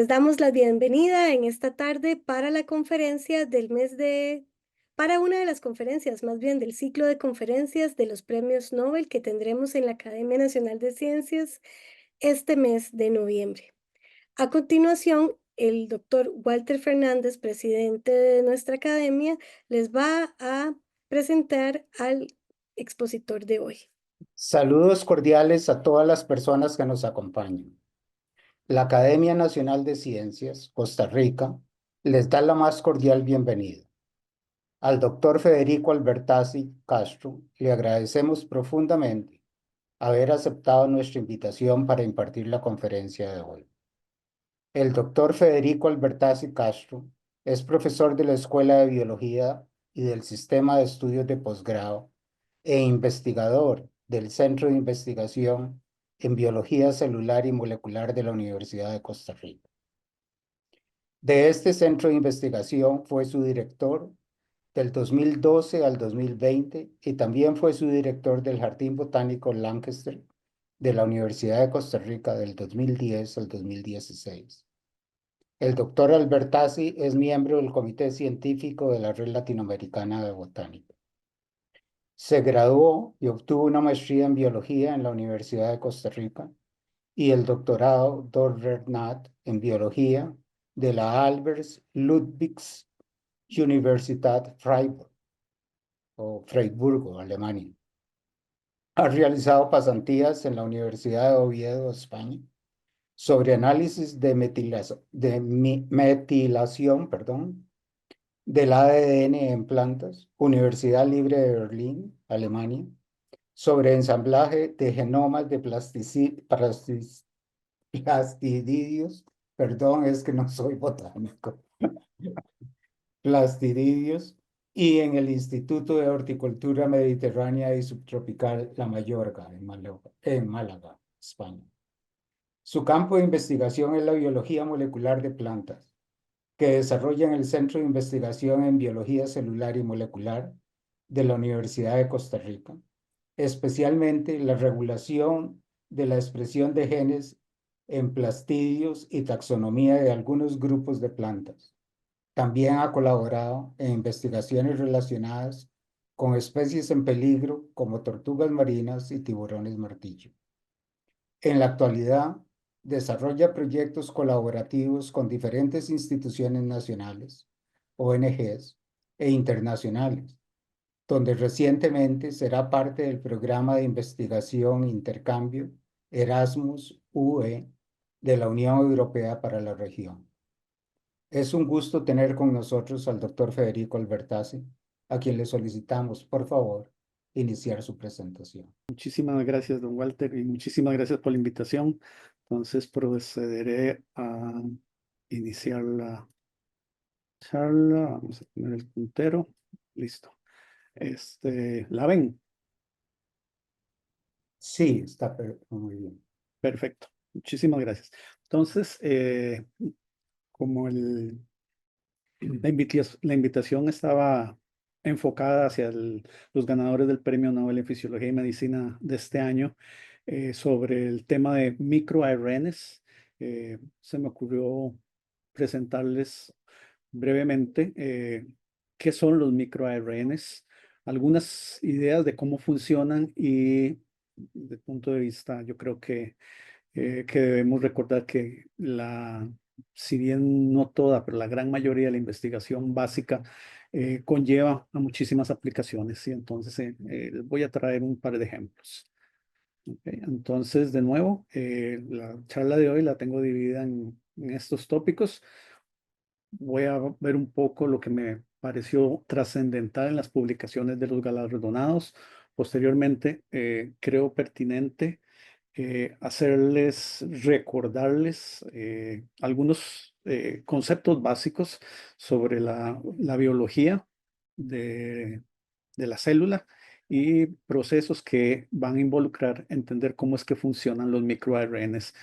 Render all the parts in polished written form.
Les damos la bienvenida en esta tarde para la conferencia para una de las conferencias, más bien del ciclo de conferencias de los premios Nobel que tendremos en la Academia Nacional de Ciencias este mes de noviembre. A continuación, el doctor Walter Fernández, presidente de nuestra academia, les va a presentar al expositor de hoy. Saludos cordiales a todas las personas que nos acompañan. La Academia Nacional de Ciencias, Costa Rica, les da la más cordial bienvenida. Al doctor Federico Albertazzi Castro le agradecemos profundamente haber aceptado nuestra invitación para impartir la conferencia de hoy. El doctor Federico Albertazzi Castro es profesor de la Escuela de Biología y del Sistema de Estudios de Posgrado e investigador del Centro de Investigación en Biología Celular y Molecular de la Universidad de Costa Rica. De este centro de investigación fue su director del 2012 al 2020 y también fue su director del Jardín Botánico Lancaster de la Universidad de Costa Rica del 2010 al 2016. El doctor Albertazzi es miembro del Comité Científico de la Red Latinoamericana de Botánica. Se graduó y obtuvo una maestría en biología en la Universidad de Costa Rica y el doctorado Doctornat en biología de la Albert Ludwigs Universität Freiburg o Freiburgo, Alemania. Ha realizado pasantías en la Universidad de Oviedo, España, sobre análisis de metilación, del ADN en plantas, Universidad Libre de Berlín, Alemania, sobre ensamblaje de genomas de plastididios, es que no soy botánico, plastididios, y en el Instituto de Horticultura Mediterránea y Subtropical La Mayorga, en Málaga, España. Su campo de investigación es la biología molecular de plantas, que desarrolla en el Centro de Investigación en Biología Celular y Molecular de la Universidad de Costa Rica, especialmente la regulación de la expresión de genes en plastidios y taxonomía de algunos grupos de plantas. También ha colaborado en investigaciones relacionadas con especies en peligro como tortugas marinas y tiburones martillo. En la actualidad, desarrolla proyectos colaborativos con diferentes instituciones nacionales, ONGs e internacionales, donde recientemente será parte del programa de investigación Intercambio Erasmus UE de la Unión Europea para la región. Es un gusto tener con nosotros al doctor Federico Albertazzi, a quien le solicitamos, por favor, iniciar su presentación. Muchísimas gracias, don Walter, y muchísimas gracias por la invitación. Entonces procederé a iniciar la charla. Vamos a poner el puntero. Listo. ¿La ven? Sí, está muy bien. Perfecto. Muchísimas gracias. Entonces, como la invitación estaba enfocada hacia los ganadores del Premio Nobel en Fisiología y Medicina de este año, sobre el tema de microARNs, se me ocurrió presentarles brevemente qué son los microARNs, algunas ideas de cómo funcionan y desde el punto de vista, yo creo que debemos recordar que si bien no toda, pero la gran mayoría de la investigación básica conlleva a muchísimas aplicaciones. Y entonces les voy a traer un par de ejemplos. Entonces, de nuevo, la charla de hoy la tengo dividida en estos tópicos. Voy a ver un poco lo que me pareció trascendental en las publicaciones de los galardonados. Posteriormente, creo pertinente recordarles algunos conceptos básicos sobre la biología de la célula y procesos que van a involucrar entender cómo es que funcionan los microARNs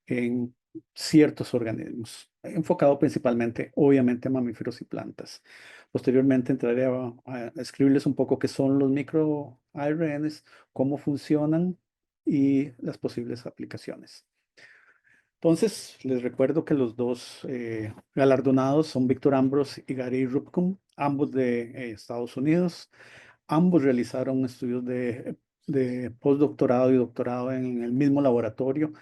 en ciertos organismos, enfocado principalmente, obviamente, a mamíferos y plantas. Posteriormente entraré a escribirles un poco qué son los microARNs, cómo funcionan y las posibles aplicaciones. Entonces, les recuerdo que los dos galardonados son Víctor Ambros y Gary Rupcum, ambos de Estados Unidos. Ambos realizaron estudios de postdoctorado y doctorado en el mismo laboratorio,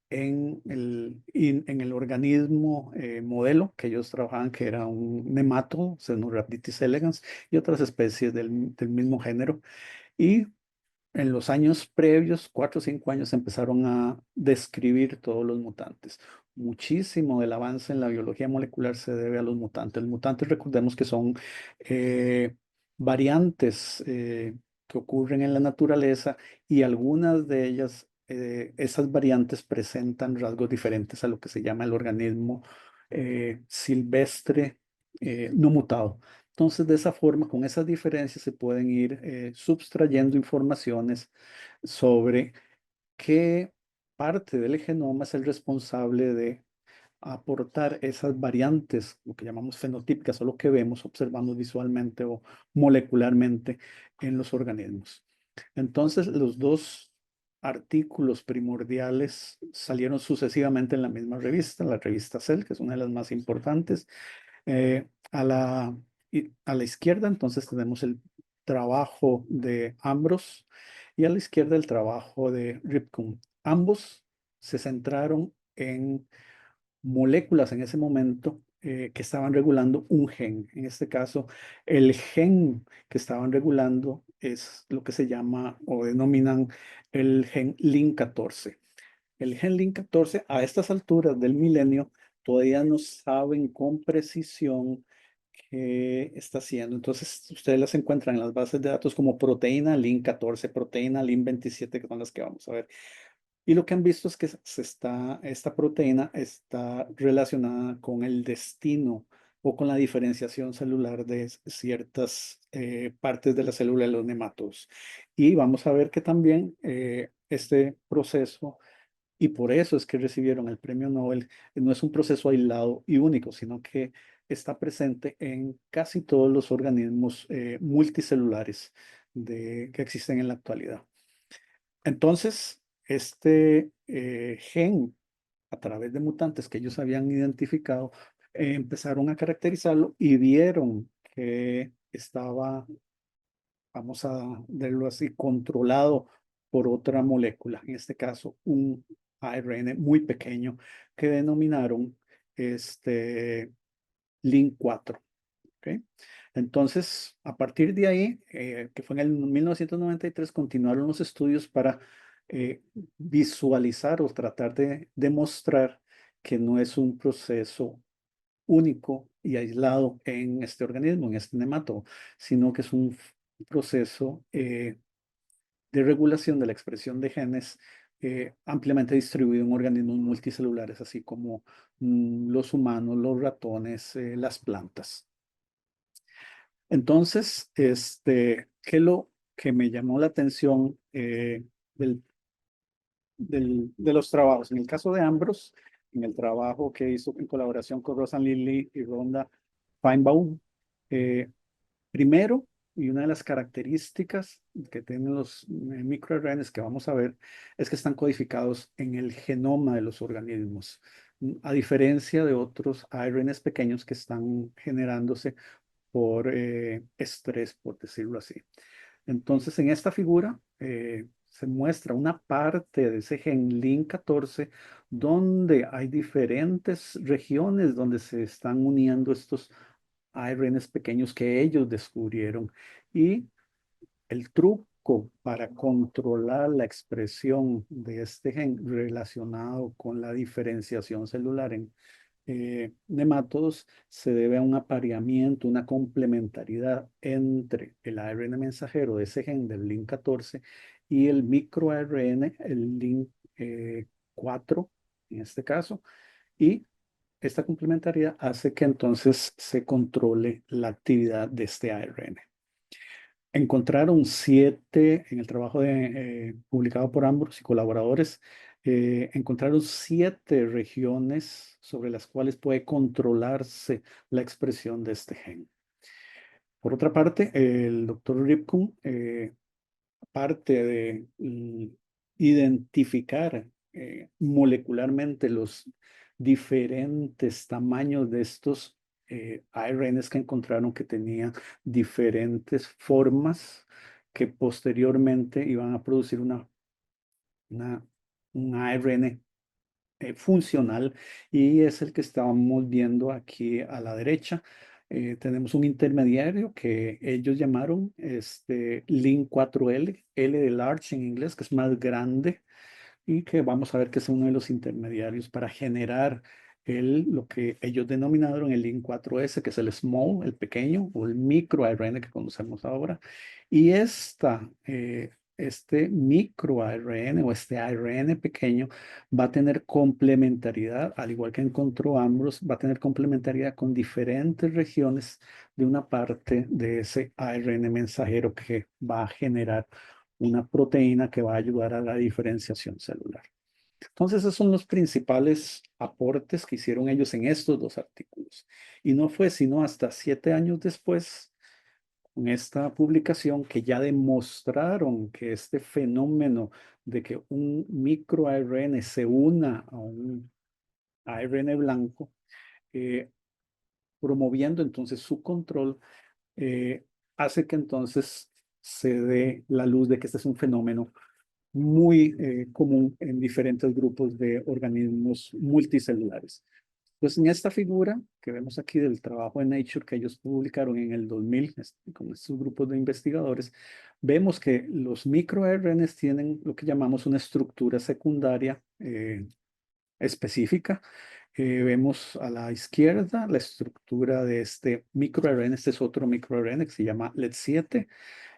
en el organismo modelo que ellos trabajaban, que era un nemato, Xenurhabditis elegans, y otras especies del mismo género. Y en los años previos, 4 o 5 años, empezaron a describir todos los mutantes. Muchísimo del avance en la biología molecular se debe a los mutantes. Los mutantes, recordemos que son eh, variantes que ocurren en la naturaleza, y algunas de ellas, esas variantes presentan rasgos diferentes a lo que se llama el organismo silvestre no mutado. Entonces, de esa forma, con esas diferencias se pueden ir subtrayendo informaciones sobre qué parte del genoma es el responsable de aportar esas variantes, lo que llamamos fenotípicas, o lo que vemos, observamos visualmente o molecularmente en los organismos. Entonces, los dos artículos primordiales salieron sucesivamente en la misma revista, la revista Cell, que es una de las más importantes. A la izquierda, entonces, tenemos el trabajo de Ambros, y a la izquierda el trabajo de Ripken. Ambos se centraron en moléculas en ese momento que estaban regulando un gen. En este caso, el gen que estaban regulando es lo que se llama o denominan el gen Lin14. El gen Lin14, a estas alturas del milenio, todavía no saben con precisión qué está haciendo. Entonces, ustedes las encuentran en las bases de datos como proteína Lin14, proteína Lin27, que son las que vamos a ver. Y lo que han visto es que esta proteína está relacionada con el destino o con la diferenciación celular de ciertas partes de la célula de los nematodos. Y vamos a ver que también este proceso, y por eso es que recibieron el premio Nobel, no es un proceso aislado y único, sino que está presente en casi todos los organismos multicelulares que existen en la actualidad. Entonces, este gen, a través de mutantes que ellos habían identificado, empezaron a caracterizarlo y vieron que estaba, vamos a verlo así, controlado por otra molécula, en este caso un ARN muy pequeño que denominaron Lin4. ¿Ok? Entonces, a partir de ahí, que fue en el 1993, continuaron los estudios para visualizar o tratar de demostrar que no es un proceso único y aislado en este organismo, en este nemato, sino que es un proceso de regulación de la expresión de genes ampliamente distribuido en organismos multicelulares, así como los humanos, los ratones, las plantas. Entonces, ¿qué lo que me llamó la atención de los trabajos? En el caso de Ambros, en el trabajo que hizo en colaboración con Rosan Lilly y Rhonda Feinbaum, primero, y una de las características que tienen los microRNAs que vamos a ver, es que están codificados en el genoma de los organismos, a diferencia de otros ARNs pequeños que están generándose por estrés, por decirlo así. Entonces, en esta figura se muestra una parte de ese gen Lin14 donde hay diferentes regiones donde se están uniendo estos ARNs pequeños que ellos descubrieron. Y el truco para controlar la expresión de este gen relacionado con la diferenciación celular en nemátodos se debe a un apareamiento, una complementariedad entre el ARN mensajero de ese gen del Lin14 y el microARN, el Lin4 en este caso, y esta complementariedad hace que entonces se controle la actividad de este ARN. Encontraron 7, en el trabajo publicado por ambos y colaboradores, encontraron 7 regiones sobre las cuales puede controlarse la expresión de este gen. Por otra parte, el doctor Ripken, aparte de identificar molecularmente los diferentes tamaños de estos ARNs que encontraron que tenían diferentes formas que posteriormente iban a producir un ARN funcional, y es el que estábamos viendo aquí a la derecha. Tenemos un intermediario que ellos llamaron Lin4L, L de large en inglés, que es más grande, y que vamos a ver que es uno de los intermediarios para generar lo que ellos denominaron el Lin4S, que es el small, el pequeño, o el microARN que conocemos ahora. Y este microARN o este ARN pequeño va a tener complementariedad, al igual que encontró Ambrose, va a tener complementariedad con diferentes regiones de una parte de ese ARN mensajero que va a generar una proteína que va a ayudar a la diferenciación celular. Entonces, esos son los principales aportes que hicieron ellos en estos dos artículos. Y no fue sino hasta 7 años después, con esta publicación, que ya demostraron que este fenómeno de que un microARN se una a un ARN blanco, promoviendo entonces su control, hace que entonces se dé la luz de que este es un fenómeno muy común en diferentes grupos de organismos multicelulares. Pues en esta figura que vemos aquí del trabajo de Nature que ellos publicaron en el 2000 con estos grupos de investigadores, vemos que los microRNAs tienen lo que llamamos una estructura secundaria específica. Vemos a la izquierda la estructura de este microRNA. Este es otro microRNA que se llama LED7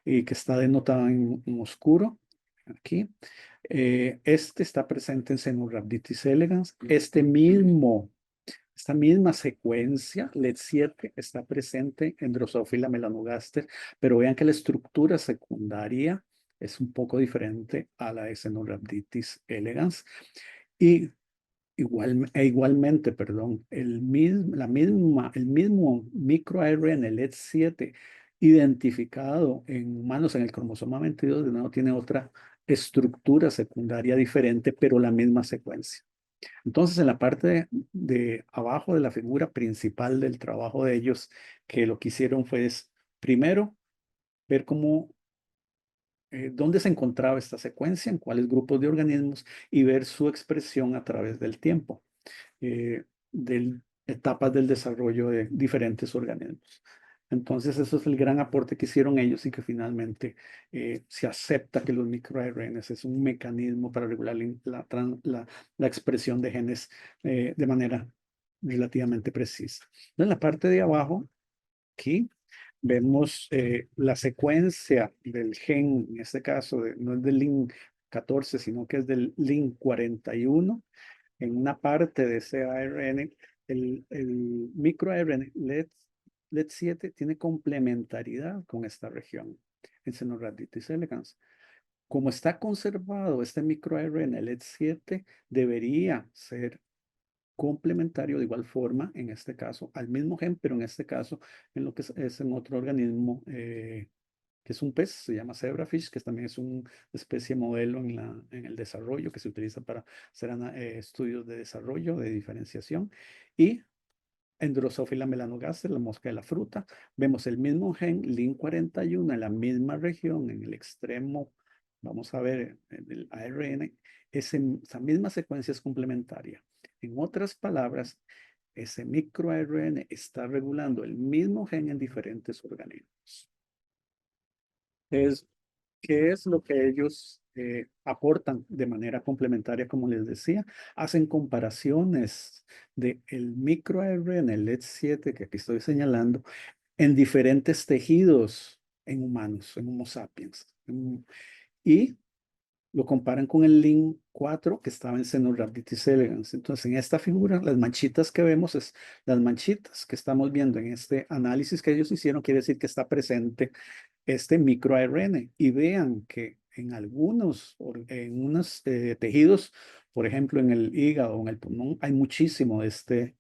y que está denotado en oscuro aquí. Este está presente en Cenorhabditis elegans. Esta misma secuencia, LED7, está presente en Drosophila melanogaster, pero vean que la estructura secundaria es un poco diferente a la de Cenorhabditis elegans. Y igualmente, perdón, el mismo microARN, el LED7, identificado en humanos en el cromosoma 22, de nuevo tiene otra estructura secundaria diferente, pero la misma secuencia. Entonces, en la parte de abajo de la figura principal del trabajo de ellos, que lo que hicieron fue, primero, ver dónde se encontraba esta secuencia, en cuáles grupos de organismos, y ver su expresión a través del tiempo, de etapas del desarrollo de diferentes organismos. Entonces, eso es el gran aporte que hicieron ellos, y que finalmente se acepta que los microRNAs es un mecanismo para regular la expresión de genes de manera relativamente precisa. En la parte de abajo, aquí, vemos la secuencia del gen, en este caso, no es del Lin14, sino que es del Lin41. En una parte de ese ARN, el microARN LED7 tiene complementariedad con esta región en Cenorhabditis elegans. Como está conservado este microARN LED7, debería ser complementario de igual forma, en este caso, al mismo gen, pero en este caso, en lo que es en otro organismo, que es un pez, se llama zebrafish, que también es una especie modelo en el desarrollo, que se utiliza para hacer estudios de desarrollo, de diferenciación. Y en Drosophila melanogaster, la mosca de la fruta, vemos el mismo gen, Lin41, en la misma región, en el extremo, vamos a ver, en el ARN, esa misma secuencia es complementaria. En otras palabras, ese microARN está regulando el mismo gen en diferentes organismos. ¿Qué es lo que ellos aportan de manera complementaria? Como les decía, hacen comparaciones del microARN, el LED7 que aquí estoy señalando, en diferentes tejidos en humanos, en Homo sapiens. Y lo comparan con el Lin4 que estaba en Cenorhabditis elegans. Entonces, en esta figura, las manchitas que vemos es las manchitas que estamos viendo en este análisis que ellos hicieron, quiere decir que está presente este microARN. Y vean que en en unos tejidos, por ejemplo, en el hígado o en el pulmón, hay muchísimo de este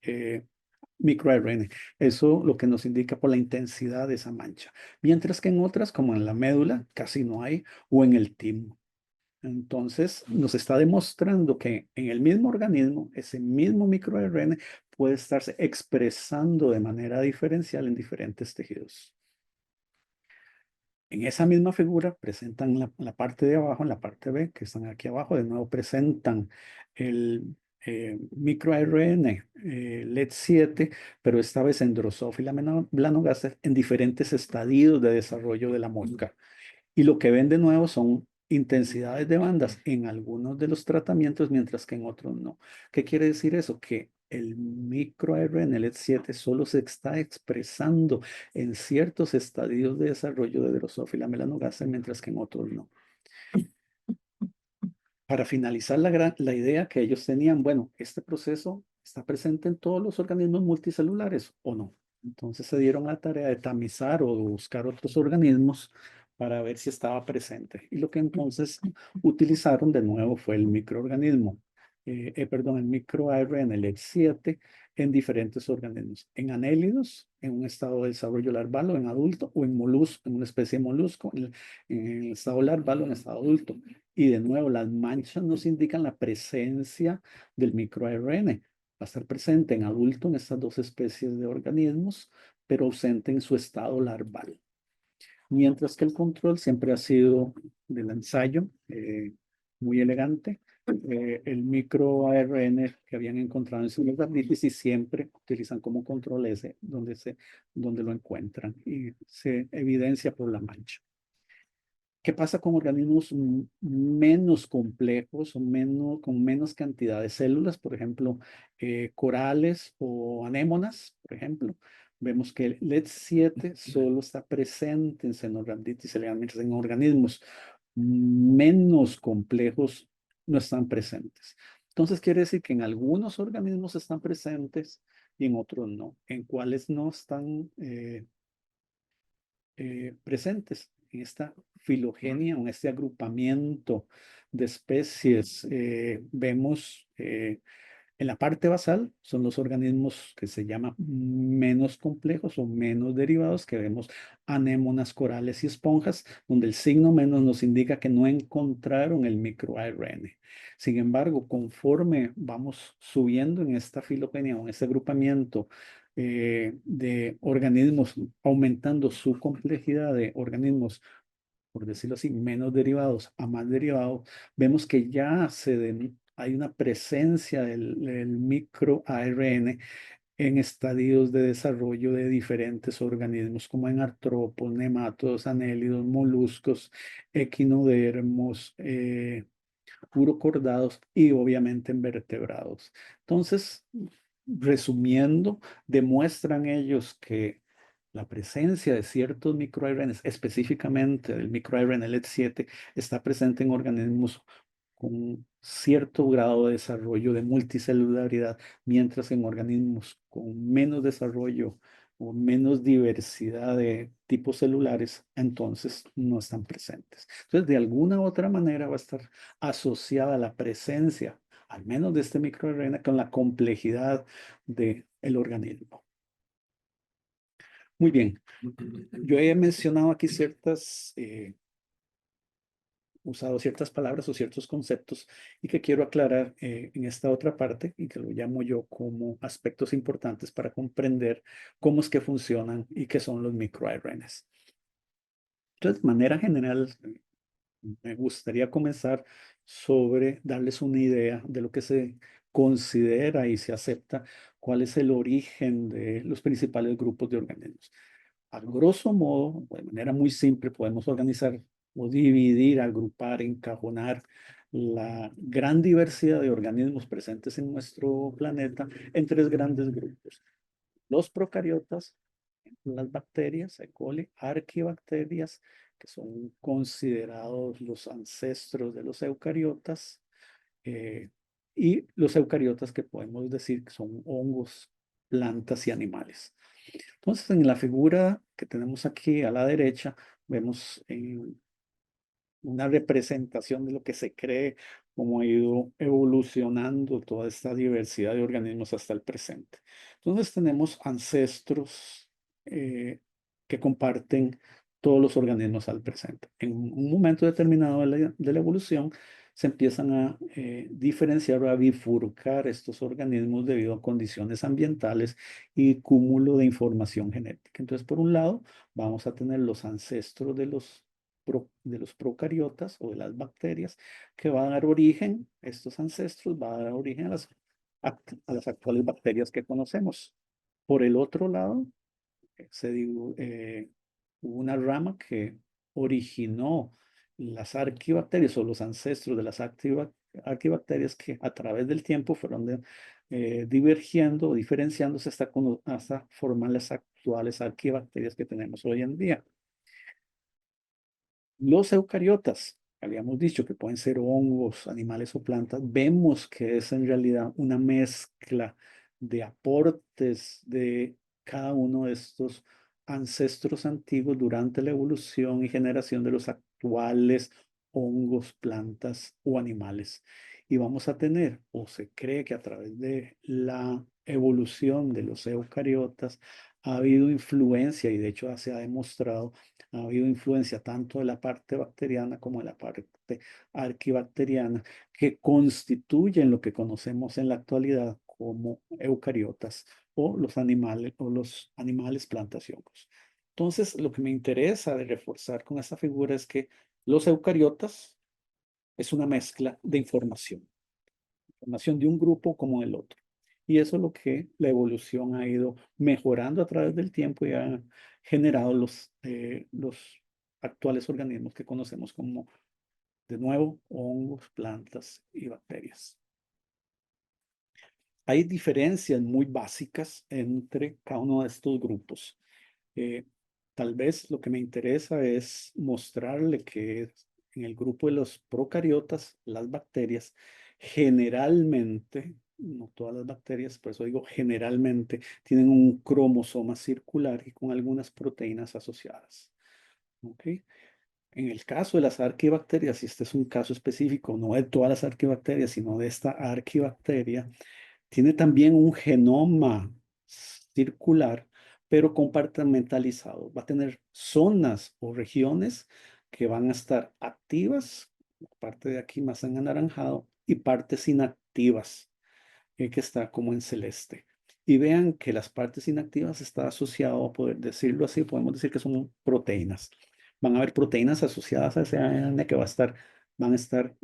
microARN. Eso lo que nos indica por la intensidad de esa mancha. Mientras que en otras, como en la médula, casi no hay, o en el timo. Entonces, nos está demostrando que en el mismo organismo, ese mismo microRNA puede estarse expresando de manera diferencial en diferentes tejidos. En esa misma figura presentan la parte de abajo, en la parte B, que están aquí abajo, de nuevo presentan el microRNA LED7, pero esta vez en Drosophila melanogaster en diferentes estadios de desarrollo de la mosca. Y lo que ven de nuevo son intensidades de bandas en algunos de los tratamientos, mientras que en otros no. ¿Qué quiere decir eso? Que el microRNA-LED7 solo se está expresando en ciertos estadios de desarrollo de Drosophila melanogaster, mientras que en otros no. Para finalizar la idea que ellos tenían, bueno, este proceso está presente en todos los organismos multicelulares o no. Entonces se dieron la tarea de tamizar o de buscar otros organismos para ver si estaba presente. Y lo que entonces utilizaron de nuevo fue el microorganismo, el microARN LED7 en diferentes organismos, en anélidos, en un estado de desarrollo larval o en adulto, o en molusco, en una especie de molusco, en el estado larval o en estado adulto. Y de nuevo, las manchas nos indican la presencia del microARN. Va a estar presente en adulto en estas dos especies de organismos, pero ausente en su estado larval. Mientras que el control siempre ha sido del ensayo, muy elegante. El microARN que habían encontrado en Synovitis y siempre utilizan como control ese donde lo encuentran y se evidencia por la mancha. ¿Qué pasa con organismos menos complejos o con menos cantidad de células? Por ejemplo, corales o anémonas, por ejemplo. Vemos que el LED7 solo está presente en Caenorhabditis elegans, en organismos menos complejos no están presentes. Entonces quiere decir que en algunos organismos están presentes y en otros no. En cuáles no están presentes en esta filogenia, en este agrupamiento de especies. Vemos en la parte basal son los organismos que se llaman menos complejos o menos derivados, que vemos anémonas, corales y esponjas, donde el signo menos nos indica que no encontraron el microARN. Sin embargo, conforme vamos subiendo en esta filogenia o en este agrupamiento de organismos, aumentando su complejidad de organismos, por decirlo así, menos derivados a más derivados, vemos que ya hay una presencia del microARN en estadios de desarrollo de diferentes organismos, como en artrópodos, nemátodos, anélidos, moluscos, equinodermos, urocordados y obviamente en vertebrados. Entonces, resumiendo, demuestran ellos que la presencia de ciertos microRNAs, específicamente del microRNA LED7, está presente en organismos con cierto grado de desarrollo de multicelularidad, mientras en organismos con menos desarrollo o menos diversidad de tipos celulares, entonces no están presentes. Entonces, de alguna u otra manera va a estar asociada la presencia, al menos de este microRNA, con la complejidad del organismo. Muy bien, yo he mencionado aquí usado ciertas palabras o ciertos conceptos y que quiero aclarar en esta otra parte y que lo llamo yo como aspectos importantes para comprender cómo es que funcionan y qué son los microRNAs. Entonces, de manera general, me gustaría comenzar sobre darles una idea de lo que se considera y se acepta cuál es el origen de los principales grupos de organismos. A grosso modo, de manera muy simple, podemos organizar o dividir, agrupar, encajonar la gran diversidad de organismos presentes en nuestro planeta en tres grandes grupos. Los procariotas, las bacterias, E. coli, arquibacterias, que son considerados los ancestros de los eucariotas, y los eucariotas que podemos decir que son hongos, plantas y animales. Entonces, en la figura que tenemos aquí a la derecha, vemos una representación de lo que se cree cómo ha ido evolucionando toda esta diversidad de organismos hasta el presente. Entonces tenemos ancestros que comparten todos los organismos al presente. En un momento determinado de la evolución, se empiezan a diferenciar o a bifurcar estos organismos debido a condiciones ambientales y cúmulo de información genética. Entonces, por un lado, vamos a tener los ancestros de los procariotas o de las bacterias, que van a dar origen, estos ancestros van a dar origen a las actuales bacterias que conocemos. Por el otro lado, hubo una rama que originó las arquibacterias o los ancestros de las arquibacterias que a través del tiempo fueron divergiendo o diferenciándose hasta formar las actuales arquibacterias que tenemos hoy en día. Los eucariotas, habíamos dicho que pueden ser hongos, animales o plantas, vemos que es en realidad una mezcla de aportes de cada uno de estos ancestros antiguos durante la evolución y generación de los actuales hongos, plantas o animales. Y vamos a tener, o se cree que a través de la evolución de los eucariotas ha habido influencia, y de hecho se ha demostrado, ha habido influencia tanto de la parte bacteriana como de la parte arquibacteriana, que constituyen lo que conocemos en la actualidad como eucariotas o los animales, plantas y hongos. Entonces, lo que me interesa de reforzar con esta figura es que los eucariotas es una mezcla de información de un grupo como del otro. Y eso es lo que la evolución ha ido mejorando a través del tiempo y ha generado los actuales organismos que conocemos como, de nuevo, hongos, plantas y bacterias. Hay diferencias muy básicas entre cada uno de estos grupos. Tal vez lo que me interesa es mostrarle que en el grupo de los procariotas, las bacterias, generalmente, no todas las bacterias, por eso digo generalmente, tienen un cromosoma circular y con algunas proteínas asociadas. ¿Ok? En el caso de las arquibacterias, y este es un caso específico, no de todas las arquibacterias, sino de esta arquibacteria, tiene también un genoma circular, pero compartimentalizado. Va a tener zonas o regiones que van a estar activas, parte de aquí más en anaranjado, y partes inactivas, que está como en celeste. Y vean que las partes inactivas está asociado, a poder decirlo así, podemos decir que son proteínas. Van a haber proteínas asociadas a ese ARN que van a estar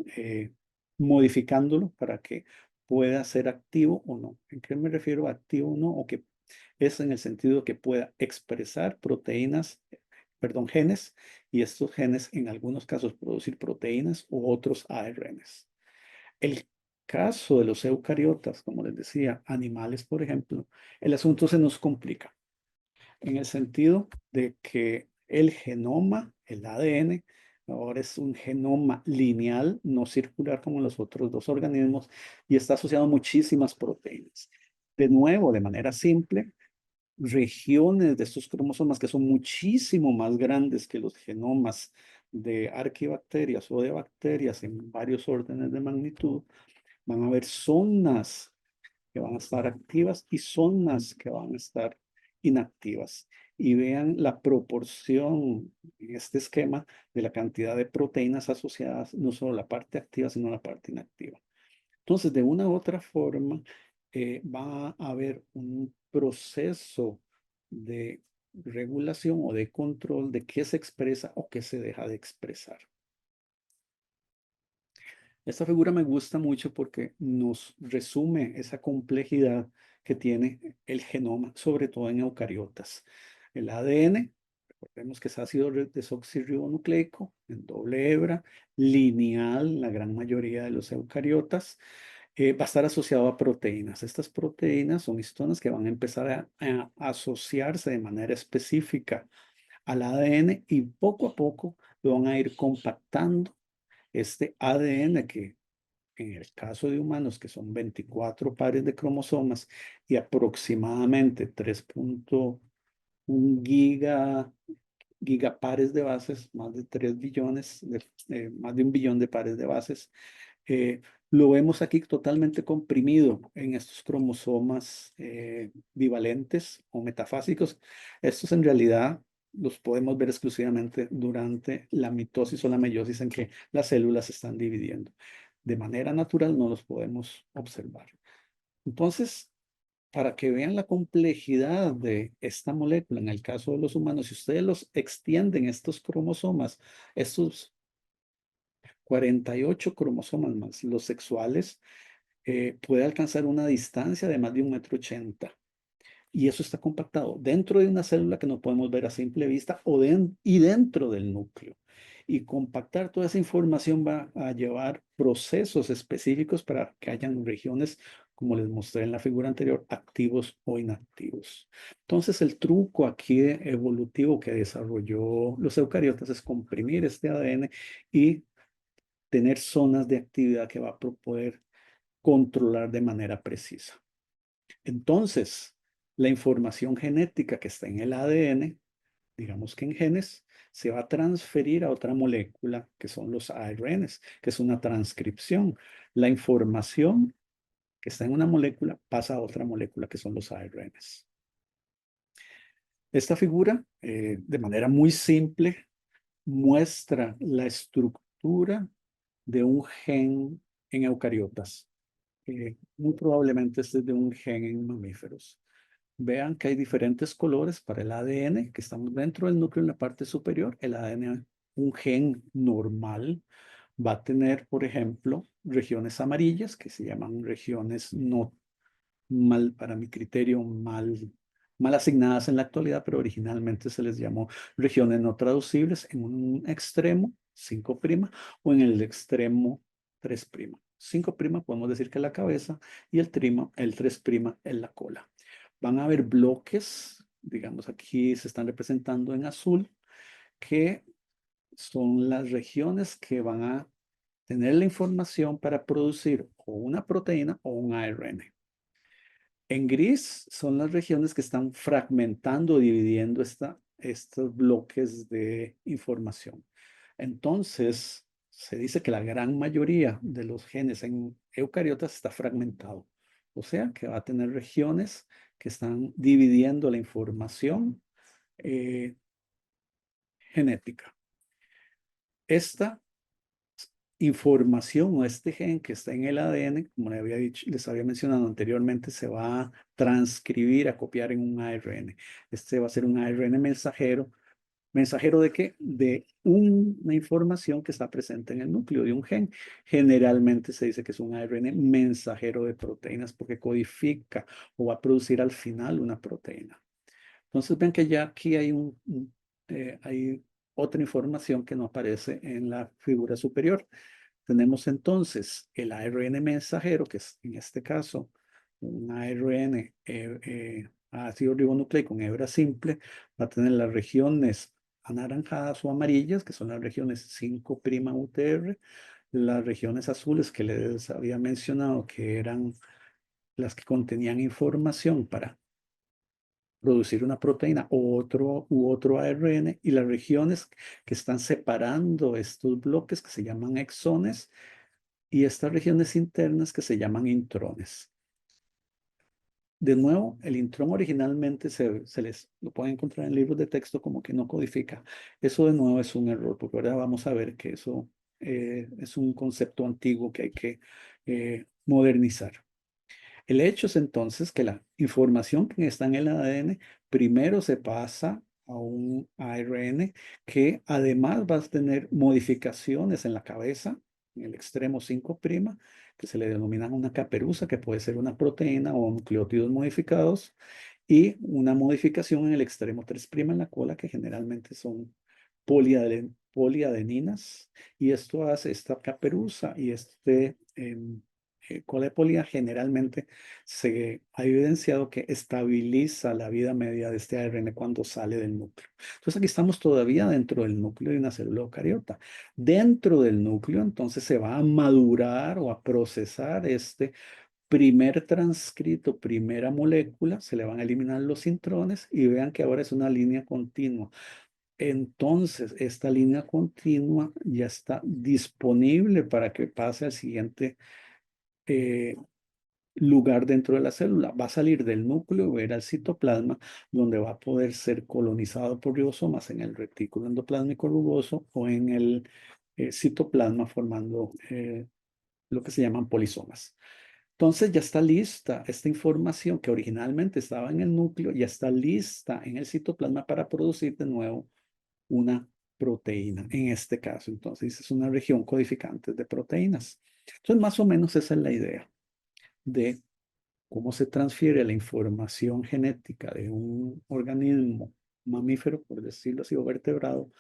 modificándolo para que pueda ser activo o no. ¿En qué me refiero a activo o no? O que es en el sentido que pueda expresar proteínas, perdón, genes, y estos genes en algunos casos producir proteínas u otros ARNs. El caso de los eucariotas, como les decía, animales, por ejemplo, el asunto se nos complica en el sentido de que el genoma, el ADN, ahora es un genoma lineal, no circular como los otros dos organismos, y está asociado a muchísimas proteínas. De nuevo, de manera simple, regiones de estos cromosomas que son muchísimo más grandes que los genomas de arquibacterias o de bacterias en varios órdenes de magnitud, van a haber zonas que van a estar activas y zonas que van a estar inactivas. Y vean la proporción en este esquema de la cantidad de proteínas asociadas, no solo la parte activa, sino la parte inactiva. Entonces, de una u otra forma, va a haber un proceso de regulación o de control de qué se expresa o qué se deja de expresar. Esta figura me gusta mucho porque nos resume esa complejidad que tiene el genoma, sobre todo en eucariotas. El ADN, recordemos que es ácido desoxirribonucleico en doble hebra, lineal, la gran mayoría de los eucariotas, va a estar asociado a proteínas. Estas proteínas son histonas que van a empezar a asociarse de manera específica al ADN y poco a poco lo van a ir compactando este ADN que en el caso de humanos, que son 24 pares de cromosomas y aproximadamente 3.1 gigapares de bases, más de 3 billones, más de 1 billón de pares de bases, lo vemos aquí totalmente comprimido en estos cromosomas bivalentes o metafásicos. Estos en realidad los podemos ver exclusivamente durante la mitosis o la meiosis en que las células se están dividiendo. De manera natural no los podemos observar. Entonces, para que vean la complejidad de esta molécula, en el caso de los humanos, si ustedes los extienden estos cromosomas, estos 48 cromosomas más los sexuales, puede alcanzar una distancia de más de 1,80 m. Y eso está compactado dentro de una célula que no podemos ver a simple vista y dentro del núcleo. Y compactar toda esa información va a llevar procesos específicos para que hayan regiones, como les mostré en la figura anterior, activos o inactivos. Entonces, el truco aquí evolutivo que desarrolló los eucariotas es comprimir este ADN y tener zonas de actividad que va a poder controlar de manera precisa. Entonces, la información genética que está en el ADN, digamos que en genes, se va a transferir a otra molécula, que son los ARNs, que es una transcripción. La información que está en una molécula pasa a otra molécula, que son los ARNs. Esta figura, de manera muy simple, muestra la estructura de un gen en eucariotas. Muy probablemente este es de un gen en mamíferos. Vean que hay diferentes colores para el ADN, que estamos dentro del núcleo en la parte superior. El ADN, un gen normal, va a tener, por ejemplo, regiones amarillas, que se llaman regiones no mal, para mi criterio, mal asignadas en la actualidad, pero originalmente se les llamó regiones no traducibles en un extremo, 5' o en el extremo 3'. 5' podemos decir que es la cabeza y el 3' es la cola. Van a haber bloques, digamos aquí se están representando en azul, que son las regiones que van a tener la información para producir o una proteína o un ARN. En gris son las regiones que están fragmentando, dividiendo estos bloques de información. Entonces, se dice que la gran mayoría de los genes en eucariotas está fragmentado. O sea, que va a tener regiones que están dividiendo la información genética. Esta información o este gen que está en el ADN, como les había mencionado anteriormente, se va a transcribir, a copiar en un ARN. Este va a ser un ARN mensajero. ¿Mensajero de qué? De una información que está presente en el núcleo de un gen. Generalmente se dice que es un ARN mensajero de proteínas porque codifica o va a producir al final una proteína. Entonces ven que ya aquí hay hay otra información que no aparece en la figura superior. Tenemos entonces el ARN mensajero, que es en este caso un ARN ácido ribonucleico con hebra simple, va a tener las regiones anaranjadas o amarillas, que son las regiones 5' UTR, las regiones azules que les había mencionado, que eran las que contenían información para producir una proteína u otro ARN, y las regiones que están separando estos bloques que se llaman exones, y estas regiones internas que se llaman intrones. De nuevo, el intrón originalmente lo pueden encontrar en libros de texto como que no codifica. Eso de nuevo es un error, porque ahora vamos a ver que eso es un concepto antiguo que hay que modernizar. El hecho es entonces que la información que está en el ADN primero se pasa a un ARN que además va a tener modificaciones en la cabeza, en el extremo 5', que se le denomina una caperuza, que puede ser una proteína o nucleótidos modificados, y una modificación en el extremo 3' en la cola, que generalmente son poliadeninas, y esto hace esta caperuza y cola de polía generalmente se ha evidenciado que estabiliza la vida media de este ARN cuando sale del núcleo. Entonces aquí estamos todavía dentro del núcleo de una célula eucariota. Dentro del núcleo entonces se va a madurar o a procesar este primer transcrito, primera molécula, se le van a eliminar los intrones y vean que ahora es una línea continua. Entonces, esta línea continua ya está disponible para que pase al siguiente lugar dentro de la célula. Va a salir del núcleo y va a ir al citoplasma, donde va a poder ser colonizado por ribosomas en el retículo endoplásmico rugoso o en el citoplasma, formando lo que se llaman polisomas. Entonces ya está lista esta información que originalmente estaba en el núcleo, ya está lista en el citoplasma para producir de nuevo una proteína. En este caso, entonces, es una región codificante de proteínas. Entonces, más o menos esa es la idea de cómo se transfiere la información genética de un organismo mamífero, por decirlo así, o vertebrado,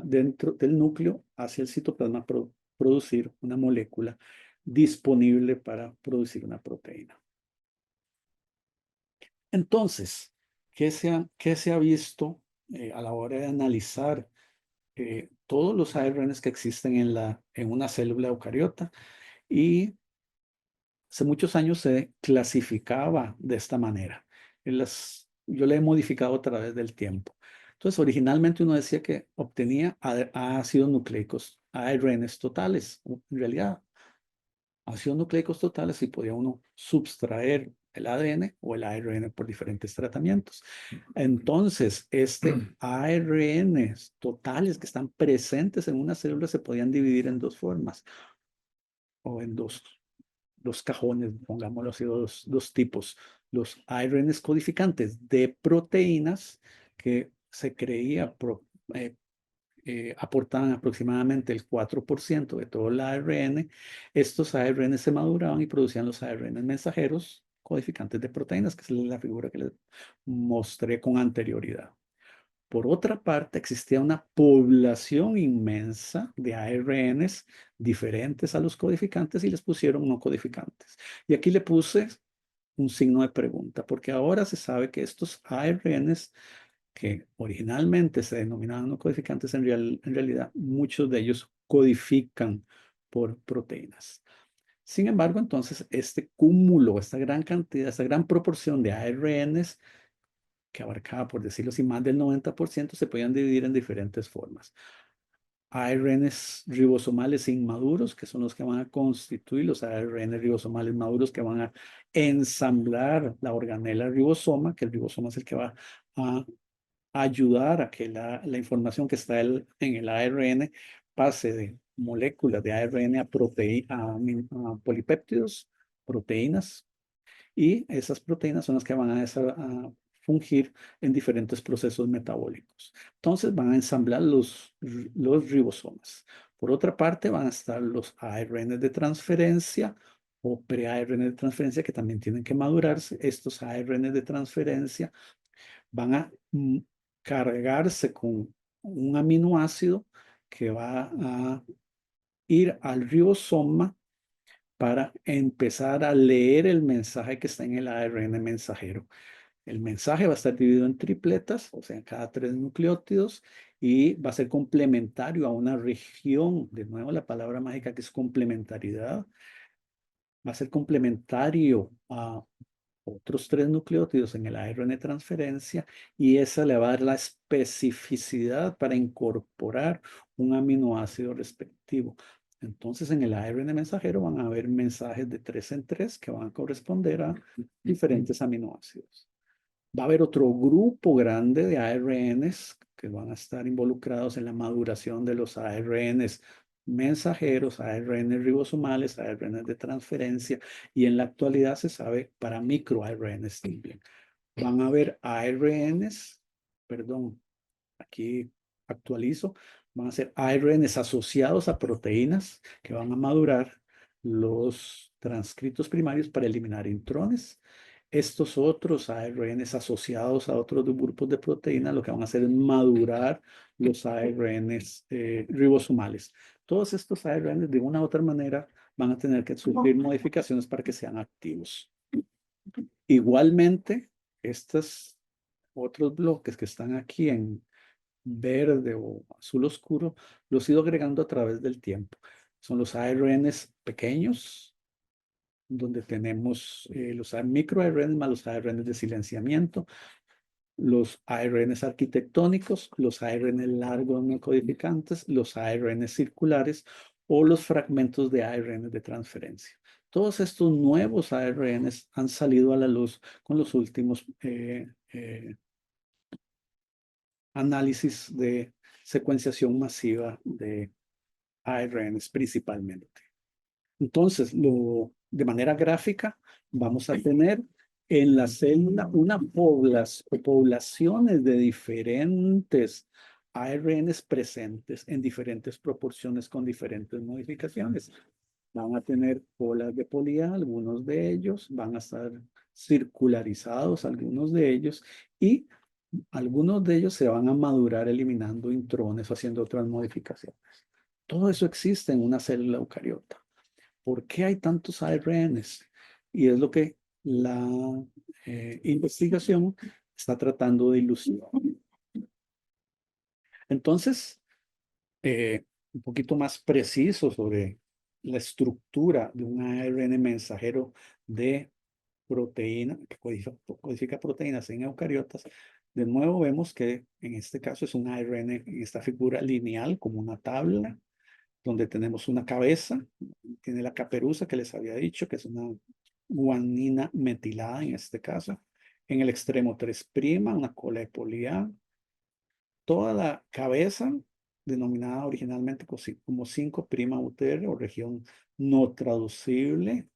dentro del núcleo hacia el citoplasma producir una molécula disponible para producir una proteína. Entonces, qué se ha visto a la hora de analizar todos los ARNs que existen en una célula eucariota? Y hace muchos años se clasificaba de esta manera. Yo le he modificado a través del tiempo. Entonces, originalmente uno decía que obtenía ácidos nucleicos, ARNs totales. En realidad, ácidos nucleicos totales y podía uno subtraer el ADN o el ARN por diferentes tratamientos. Entonces, ARNs totales que están presentes en una célula se podían dividir en dos formas o en dos cajones, pongámoslo así, dos tipos. Los ARNs codificantes de proteínas que se creía aportaban aproximadamente el 4% de todo el ARN. Estos ARN se maduraban y producían los ARN mensajeros codificantes de proteínas, que es la figura que les mostré con anterioridad. Por otra parte, existía una población inmensa de ARNs diferentes a los codificantes y les pusieron no codificantes. Y aquí le puse un signo de pregunta, porque ahora se sabe que estos ARNs que originalmente se denominaban no codificantes, en realidad muchos de ellos codifican por proteínas. Sin embargo, entonces, este cúmulo, esta gran cantidad, esta gran proporción de ARNs que abarcaba, por decirlo así, más del 90%, se podían dividir en diferentes formas. ARNs ribosomales inmaduros, que son los que van a constituir los ARN ribosomales maduros, que van a ensamblar la organela ribosoma, que el ribosoma es el que va a ayudar a que la información que está en el ARN pase de moléculas de ARN a polipéptidos, proteínas, y esas proteínas son las que van a fungir en diferentes procesos metabólicos. Entonces van a ensamblar los ribosomas. Por otra parte, van a estar los ARN de transferencia o pre-ARN de transferencia que también tienen que madurarse. Estos ARN de transferencia van a cargarse con un aminoácido que va a ir al ribosoma para empezar a leer el mensaje que está en el ARN mensajero. El mensaje va a estar dividido en tripletas, o sea, cada 3 nucleótidos, y va a ser complementario a una región, de nuevo la palabra mágica que es complementariedad, va a ser complementario a otros 3 nucleótidos en el ARN transferencia y esa le va a dar la especificidad para incorporar un aminoácido respectivo. Entonces, en el ARN mensajero van a haber mensajes de 3 en 3 que van a corresponder a diferentes aminoácidos. Va a haber otro grupo grande de ARNs que van a estar involucrados en la maduración de los ARNs mensajeros, ARN ribosomales, ARN de transferencia, y en la actualidad se sabe para microARNs también. Van a haber ARNs, perdón, aquí actualizo, van a ser ARNs asociados a proteínas que van a madurar los transcritos primarios para eliminar intrones. Estos otros ARNs asociados a otros grupos de proteínas lo que van a hacer es madurar los ARNs ribosomales. Todos estos ARNs de una u otra manera van a tener que sufrir modificaciones para que sean activos. Igualmente, estos otros bloques que están aquí en verde o azul oscuro, los he ido agregando a través del tiempo. Son los ARNs pequeños, donde tenemos los microARNs más los ARNs de silenciamiento, los ARNs arquitectónicos, los ARNs largos no codificantes, los ARNs circulares o los fragmentos de ARN de transferencia. Todos estos nuevos ARNs han salido a la luz con los últimos análisis de secuenciación masiva de ARNs principalmente. Entonces, de manera gráfica, vamos a tener en la célula poblaciones de diferentes ARNs presentes en diferentes proporciones con diferentes modificaciones. Van a tener colas de polía, algunos de ellos, van a estar circularizados, algunos de ellos, y algunos de ellos se van a madurar eliminando intrones o haciendo otras modificaciones. Todo eso existe en una célula eucariota. ¿Por qué hay tantos ARNs? Y es lo que la investigación está tratando de ilustrar. Entonces, un poquito más preciso sobre la estructura de un ARN mensajero de proteína, que codifica proteínas en eucariotas. De nuevo vemos que en este caso es un ARN en esta figura lineal, como una tabla, donde tenemos una cabeza, tiene la caperuza que les había dicho, que es una guanina metilada en este caso. En el extremo 3', una cola de polía. Toda la cabeza, denominada originalmente como 5' UTR o región no traducible,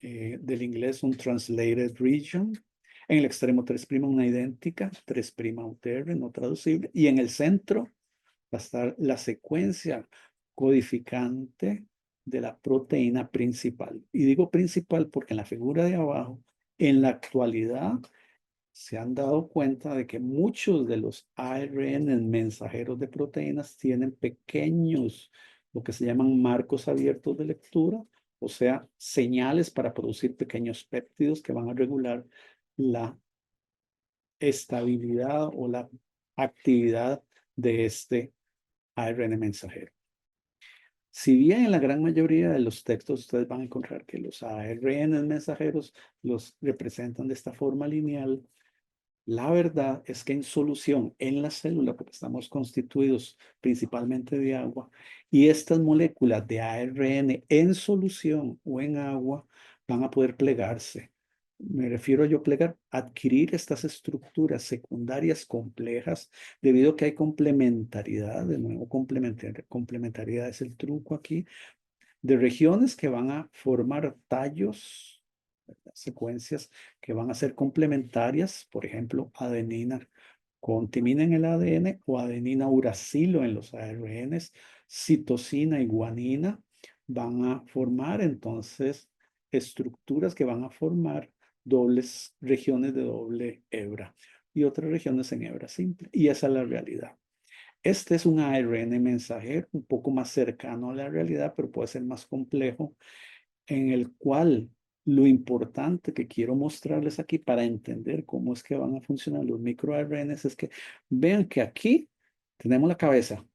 del inglés un translated region. En el extremo 3', una idéntica, 3' UTR, no traducible. Y en el centro va a estar la secuencia codificante de la proteína principal. Y digo principal porque en la figura de abajo, en la actualidad, se han dado cuenta de que muchos de los ARN mensajeros de proteínas tienen pequeños, lo que se llaman marcos abiertos de lectura, o sea, señales para producir pequeños péptidos que van a regular la estabilidad o la actividad de este ARN mensajero. Si bien en la gran mayoría de los textos ustedes van a encontrar que los ARN mensajeros los representan de esta forma lineal, la verdad es que en solución, en la célula, porque estamos constituidos principalmente de agua, y estas moléculas de ARN en solución o en agua van a poder plegarse. Me refiero a yo plegar, adquirir estas estructuras secundarias complejas debido a que hay complementariedad, de nuevo complementariedad es el truco aquí, de regiones que van a formar tallos, secuencias que van a ser complementarias, por ejemplo, adenina con timina en el ADN o adenina uracilo en los ARNs, citosina y guanina van a formar entonces estructuras que van a formar dobles regiones de doble hebra y otras regiones en hebra simple. Y esa es la realidad. Este es un ARN mensajero un poco más cercano a la realidad, pero puede ser más complejo, en el cual lo importante que quiero mostrarles aquí para entender cómo es que van a funcionar los microARNs es que vean que aquí tenemos la cabeza,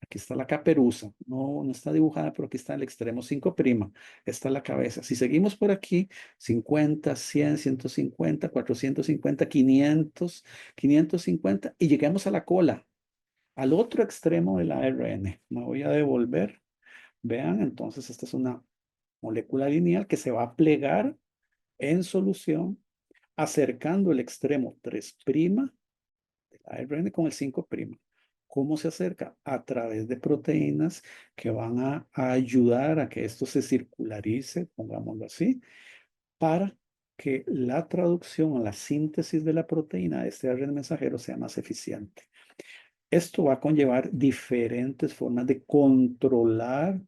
aquí está la caperuza, no está dibujada, pero aquí está el extremo 5', esta es la cabeza. Si seguimos por aquí, 50, 100, 150, 450, 500, 550 y llegamos a la cola, al otro extremo del ARN. Me voy a devolver. Vean, entonces esta es una molécula lineal que se va a plegar en solución, acercando el extremo 3' del ARN con el 5'. ¿Cómo se acerca? A través de proteínas que van a ayudar a que esto se circularice, pongámoslo así, para que la traducción o la síntesis de la proteína de este ARN mensajero sea más eficiente. Esto va a conllevar diferentes formas de controlar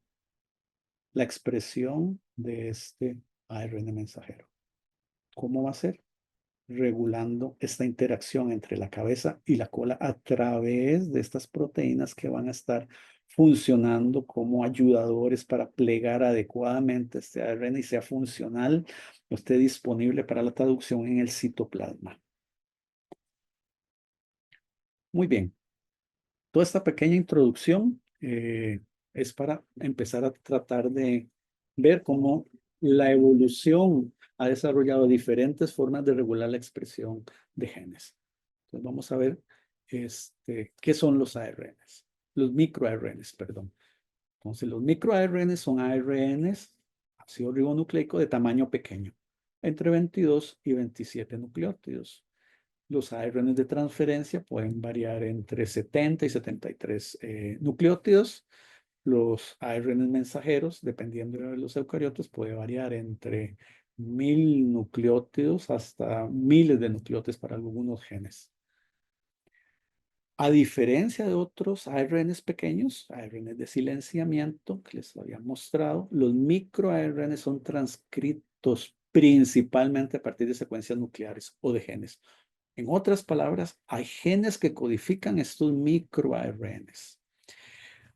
la expresión de este ARN mensajero. ¿Cómo va a ser? Regulando esta interacción entre la cabeza y la cola a través de estas proteínas que van a estar funcionando como ayudadores para plegar adecuadamente este ARN y sea funcional o esté disponible para la traducción en el citoplasma. Muy bien. Toda esta pequeña introducción es para empezar a tratar de ver cómo la evolución ha desarrollado diferentes formas de regular la expresión de genes. Entonces vamos a ver qué son los ARNs, los microARNs, perdón. Entonces los microARNs son ARNs ácido ribonucleico de tamaño pequeño, entre 22 y 27 nucleótidos. Los ARN de transferencia pueden variar entre 70 y 73 nucleótidos. Los ARN mensajeros, dependiendo de los eucariotos, puede variar entre 1000 nucleótidos hasta miles de nucleótidos para algunos genes. A diferencia de otros ARNs pequeños, ARNs de silenciamiento que les había mostrado, los microARNs son transcritos principalmente a partir de secuencias nucleares o de genes. En otras palabras, hay genes que codifican estos microARNs.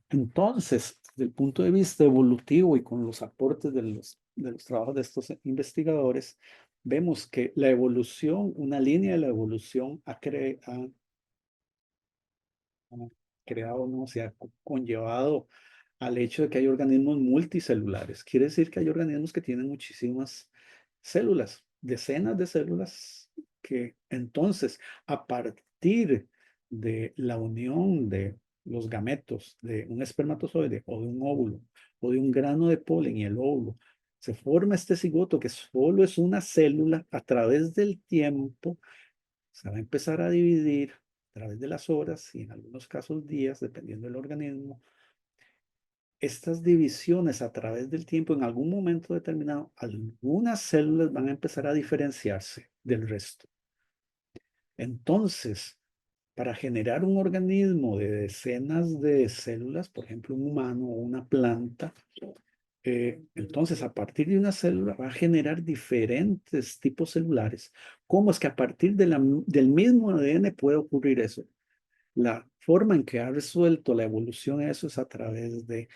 Entonces, desde el punto de vista evolutivo y con los aportes de los trabajos de estos investigadores, vemos que la evolución, una línea de la evolución ha creado, no, se ha conllevado al hecho de que hay organismos multicelulares. Quiere decir que hay organismos que tienen muchísimas células, decenas de células, que entonces, a partir de la unión de los gametos de un espermatozoide o de un óvulo o de un grano de polen y el óvulo, se forma este cigoto que solo es una célula. A través del tiempo se va a empezar a dividir a través de las horas y en algunos casos días, dependiendo del organismo. Estas divisiones a través del tiempo, en algún momento determinado, algunas células van a empezar a diferenciarse del resto. Entonces, para generar un organismo de decenas de células, por ejemplo, un humano o una planta, entonces a partir de una célula va a generar diferentes tipos celulares. ¿Cómo es que a partir del mismo ADN puede ocurrir eso? La forma en que ha resuelto la evolución eso es a través de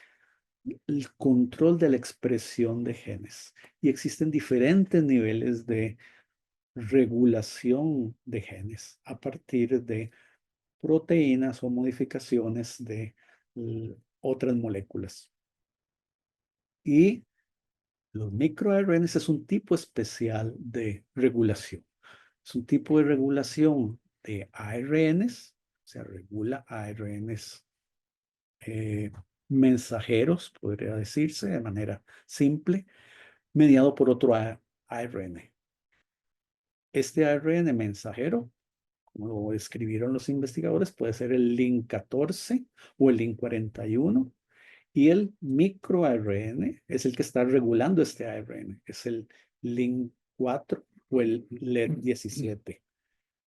el control de la expresión de genes. Y existen diferentes niveles de regulación de genes a partir de proteínas o modificaciones de otras moléculas. Y los microRNAs es un tipo especial de regulación. Es un tipo de regulación de ARNs, o sea, regula ARNs mensajeros, podría decirse de manera simple, mediado por otro ARN. Este ARN mensajero, como lo describieron los investigadores, puede ser el link 14 o el link 41, y el microARN es el que está regulando este ARN, es el link 4 o el LED 17.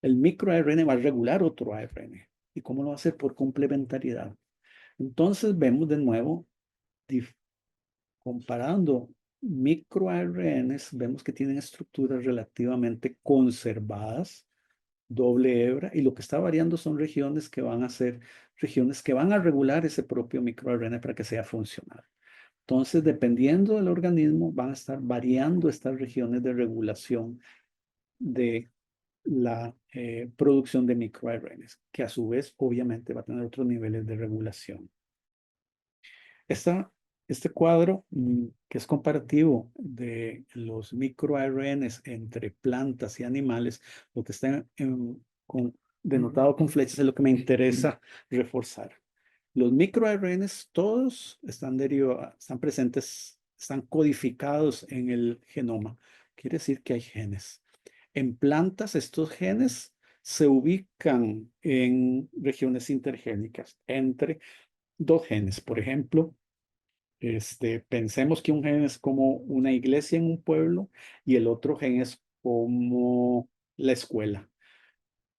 El microARN va a regular otro ARN. ¿Y cómo lo va a hacer? Por complementariedad. Entonces vemos de nuevo, comparando microARNs, vemos que tienen estructuras relativamente conservadas, doble hebra, y lo que está variando son regiones que van a ser regiones que van a regular ese propio microARN para que sea funcional. Entonces, dependiendo del organismo, van a estar variando estas regiones de regulación de la producción de microARNs, que a su vez, obviamente, va a tener otros niveles de regulación. Este cuadro, que es comparativo de los microARNs entre plantas y animales, lo que está denotado con flechas es lo que me interesa reforzar. Los microARNs todos están presentes, están codificados en el genoma. Quiere decir que hay genes. En plantas, estos genes se ubican en regiones intergénicas entre dos genes. Por ejemplo, pensemos que un gen es como una iglesia en un pueblo y el otro gen es como la escuela.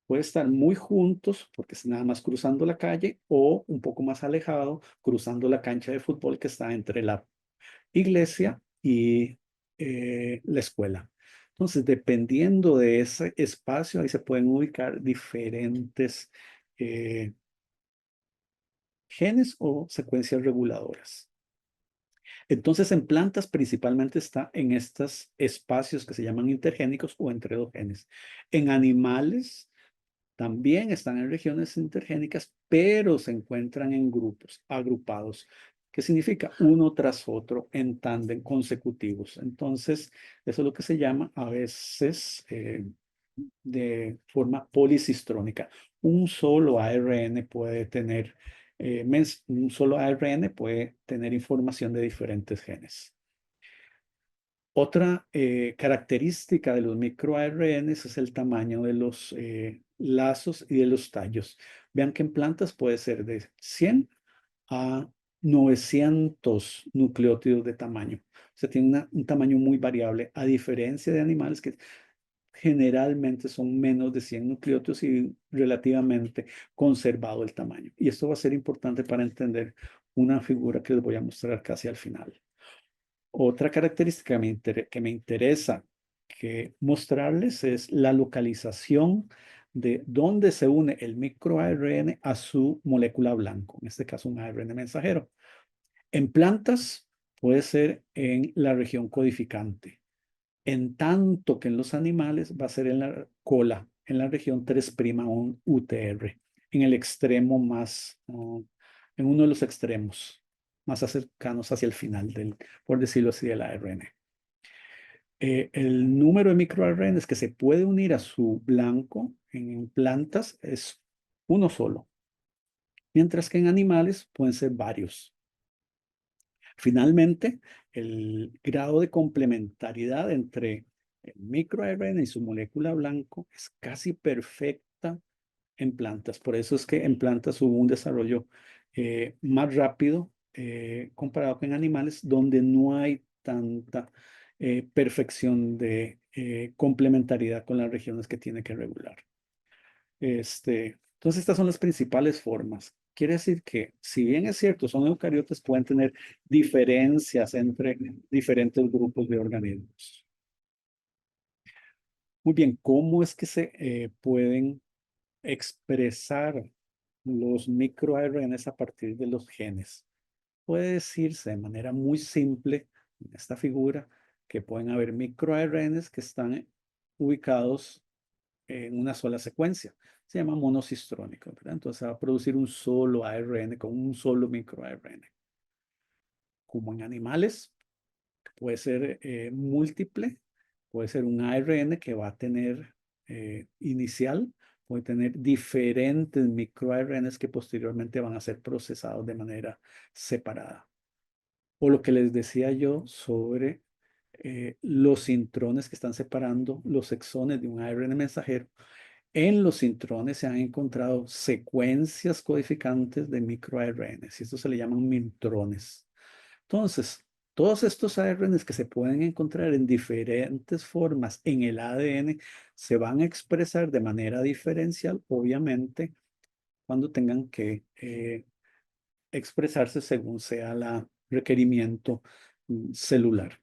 Puede estar muy juntos porque es nada más cruzando la calle, o un poco más alejado cruzando la cancha de fútbol que está entre la iglesia y la escuela. Entonces, dependiendo de ese espacio, ahí se pueden ubicar diferentes genes o secuencias reguladoras. Entonces, en plantas principalmente está en estos espacios que se llaman intergénicos o entre dos genes. En animales también están en regiones intergénicas, pero se encuentran en grupos agrupados, que significa uno tras otro en tándem consecutivos. Entonces, eso es lo que se llama a veces de forma policistrónica. Un solo ARN puede tener información de diferentes genes. Otra característica de los microARNs es el tamaño de los lazos y de los tallos. Vean que en plantas puede ser de 100 a 900 nucleótidos de tamaño. O sea, tiene un tamaño muy variable, a diferencia de animales que generalmente son menos de 100 nucleótidos y relativamente conservado el tamaño. Y esto va a ser importante para entender una figura que les voy a mostrar casi al final. Otra característica que me interesa mostrarles es la localización de dónde se une el microARN a su molécula blanco, en este caso un ARN mensajero. En plantas puede ser en la región codificante, en tanto que en los animales va a ser en la cola, en la región 3' o UTR, en el extremo más, en uno de los extremos más cercanos hacia el final del, por decirlo así, del ARN. El número de microARNs que se puede unir a su blanco en plantas es uno solo, mientras que en animales pueden ser varios. Finalmente, el grado de complementariedad entre el microARN y su molécula blanco es casi perfecta en plantas. Por eso es que en plantas hubo un desarrollo más rápido comparado con animales donde no hay tanta perfección de complementariedad con las regiones que tiene que regular. Entonces, estas son las principales formas. Quiere decir que, si bien es cierto, son eucariotas, pueden tener diferencias entre diferentes grupos de organismos. Muy bien, ¿cómo es que se pueden expresar los microARNs a partir de los genes? Puede decirse de manera muy simple en esta figura que pueden haber microARNs que están ubicados en una sola secuencia. Se llama monocistrónico, ¿verdad? Entonces va a producir un solo ARN con un solo microARN. Como en animales, puede ser múltiple, puede ser un ARN que va a tener inicial, puede tener diferentes microARNs que posteriormente van a ser procesados de manera separada. O lo que les decía yo sobre los intrones que están separando los exones de un ARN mensajero. En los intrones se han encontrado secuencias codificantes de microARNs y esto se le llaman mintrones. Entonces, todos estos ARNs que se pueden encontrar en diferentes formas en el ADN se van a expresar de manera diferencial, obviamente, cuando tengan que expresarse según sea el requerimiento celular.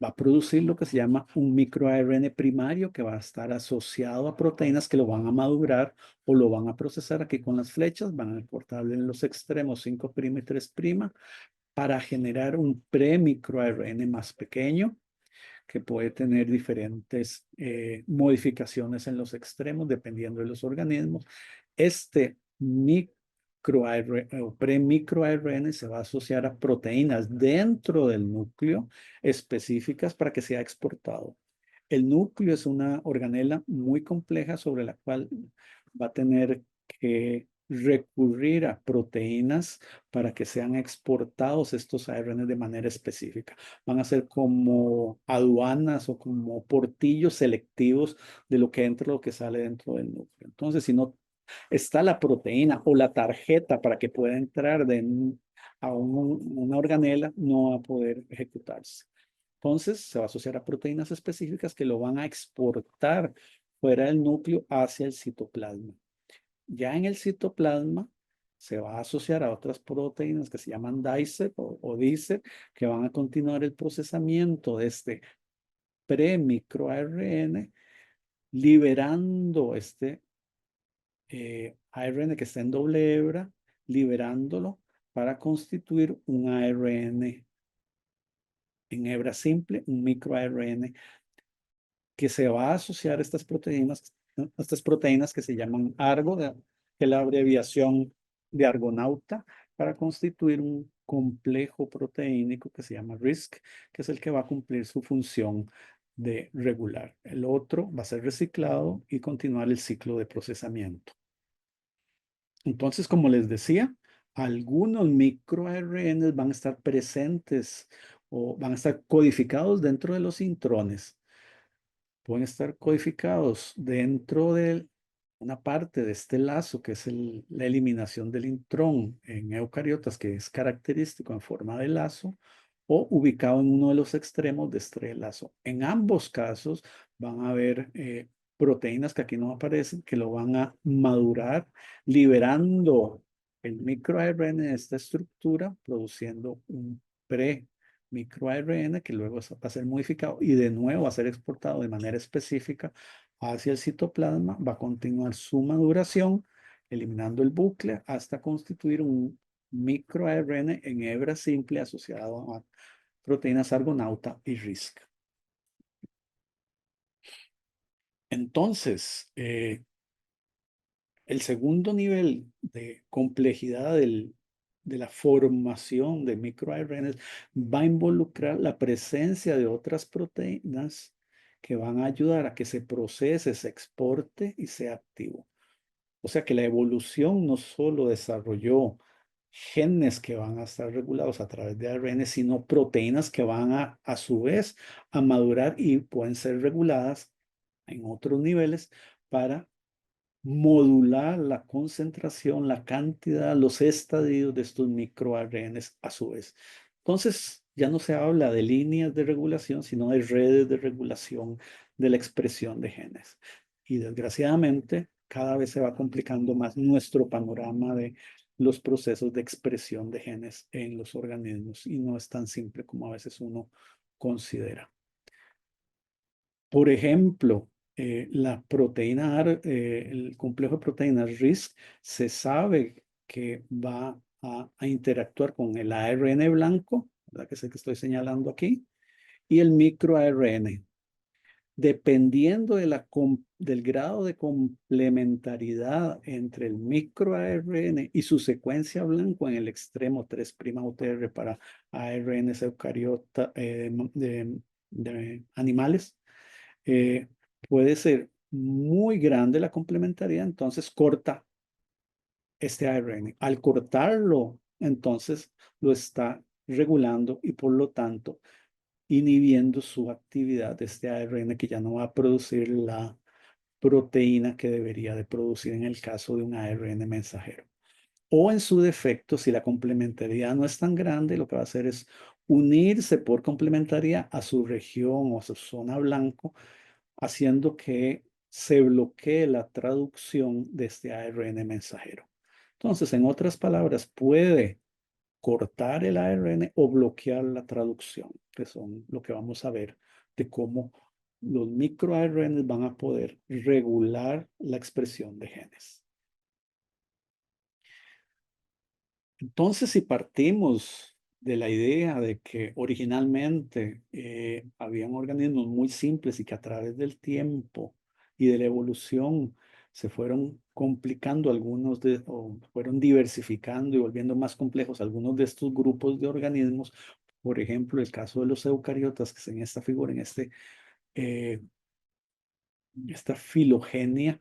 Va a producir lo que se llama un microARN primario que va a estar asociado a proteínas que lo van a madurar o lo van a procesar aquí con las flechas, van a cortarle en los extremos 5' y 3' para generar un pre-microARN más pequeño que puede tener diferentes modificaciones en los extremos dependiendo de los organismos. Este microARN o pre-microARN se va a asociar a proteínas dentro del núcleo específicas para que sea exportado. El núcleo es una organela muy compleja sobre la cual va a tener que recurrir a proteínas para que sean exportados estos ARN de manera específica. Van a ser como aduanas o como portillos selectivos de lo que entra y lo que sale dentro del núcleo. Entonces, si no está la proteína o la tarjeta para que pueda entrar a una organela, no va a poder ejecutarse. Entonces, se va a asociar a proteínas específicas que lo van a exportar fuera del núcleo hacia el citoplasma. Ya en el citoplasma se va a asociar a otras proteínas que se llaman DICER o DICER, que van a continuar el procesamiento de este pre-microARN, liberando este ARN que está en doble hebra, liberándolo para constituir un ARN en hebra simple, un microARN que se va a asociar a estas proteínas que se llaman ARGO, que es la abreviación de argonauta, para constituir un complejo proteínico que se llama RISC, que es el que va a cumplir su función de regular. El otro va a ser reciclado y continuar el ciclo de procesamiento. Entonces, como les decía, algunos microARNs van a estar presentes o van a estar codificados dentro de los intrones. Pueden estar codificados dentro de una parte de este lazo, que es la eliminación del intrón en eucariotas, que es característico en forma de lazo, o ubicado en uno de los extremos de este lazo. En ambos casos van a haber proteínas que aquí no aparecen, que lo van a madurar, liberando el microARN de esta estructura, produciendo un pre-microARN que luego va a ser modificado y de nuevo va a ser exportado de manera específica hacia el citoplasma, va a continuar su maduración, eliminando el bucle hasta constituir un microARN en hebra simple asociado a proteínas argonauta y RISC. Entonces, el segundo nivel de complejidad de la formación de microARNs va a involucrar la presencia de otras proteínas que van a ayudar a que se procese, se exporte y sea activo. O sea que la evolución no solo desarrolló genes que van a estar regulados a través de ARN, sino proteínas que van a su vez a madurar y pueden ser reguladas en otros niveles para modular la concentración, la cantidad, los estadios de estos microARNs a su vez. Entonces, ya no se habla de líneas de regulación, sino de redes de regulación de la expresión de genes. Y desgraciadamente, cada vez se va complicando más nuestro panorama de los procesos de expresión de genes en los organismos y no es tan simple como a veces uno considera. Por ejemplo, la proteína, el complejo de proteínas RISC se sabe que va a interactuar con el ARN blanco, ¿verdad? Que es el que estoy señalando aquí, y el microARN. Dependiendo del grado de complementariedad entre el microARN y su secuencia blanco en el extremo 3' UTR para ARNs eucariota de animales, eh, puede ser muy grande la complementariedad, entonces corta este ARN. Al cortarlo, entonces lo está regulando y por lo tanto inhibiendo su actividad de este ARN que ya no va a producir la proteína que debería de producir en el caso de un ARN mensajero. O en su defecto, si la complementariedad no es tan grande, lo que va a hacer es unirse por complementariedad a su región o a su zona blanco, haciendo que se bloquee la traducción de este ARN mensajero. Entonces, en otras palabras, puede cortar el ARN o bloquear la traducción, que son lo que vamos a ver de cómo los microARN van a poder regular la expresión de genes. Entonces, si partimos de la idea de que originalmente habían organismos muy simples y que a través del tiempo y de la evolución se fueron complicando o fueron diversificando y volviendo más complejos algunos de estos grupos de organismos, por ejemplo, el caso de los eucariotas, que es en esta figura, en esta filogenia,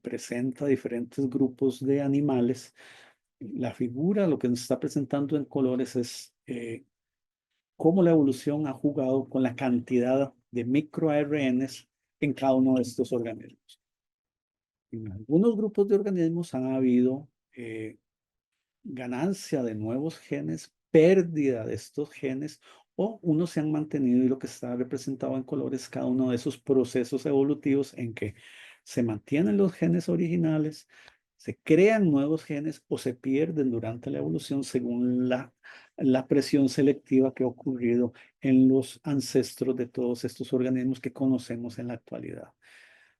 presenta diferentes grupos de animales. La figura, lo que nos está presentando en colores es cómo la evolución ha jugado con la cantidad de microARNs en cada uno de estos organismos. En algunos grupos de organismos han habido ganancia de nuevos genes, pérdida de estos genes, o unos se han mantenido y lo que está representado en colores cada uno de esos procesos evolutivos en que se mantienen los genes originales, se crean nuevos genes o se pierden durante la evolución según la presión selectiva que ha ocurrido en los ancestros de todos estos organismos que conocemos en la actualidad.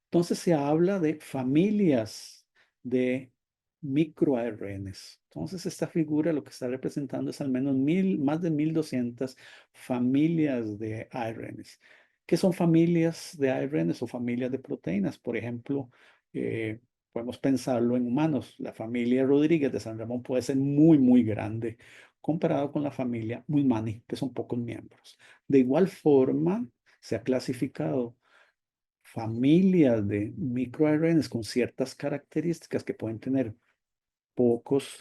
Entonces se habla de familias de microARNs. Entonces esta figura lo que está representando es al menos más de 1200 familias de ARNs. ¿Qué son familias de ARNs o familias de proteínas? Por ejemplo, podemos pensarlo en humanos. La familia Rodríguez de San Ramón puede ser muy, muy grande comparado con la familia Mulmani, que son pocos miembros. De igual forma, se ha clasificado familias de microARNs con ciertas características que pueden tener pocos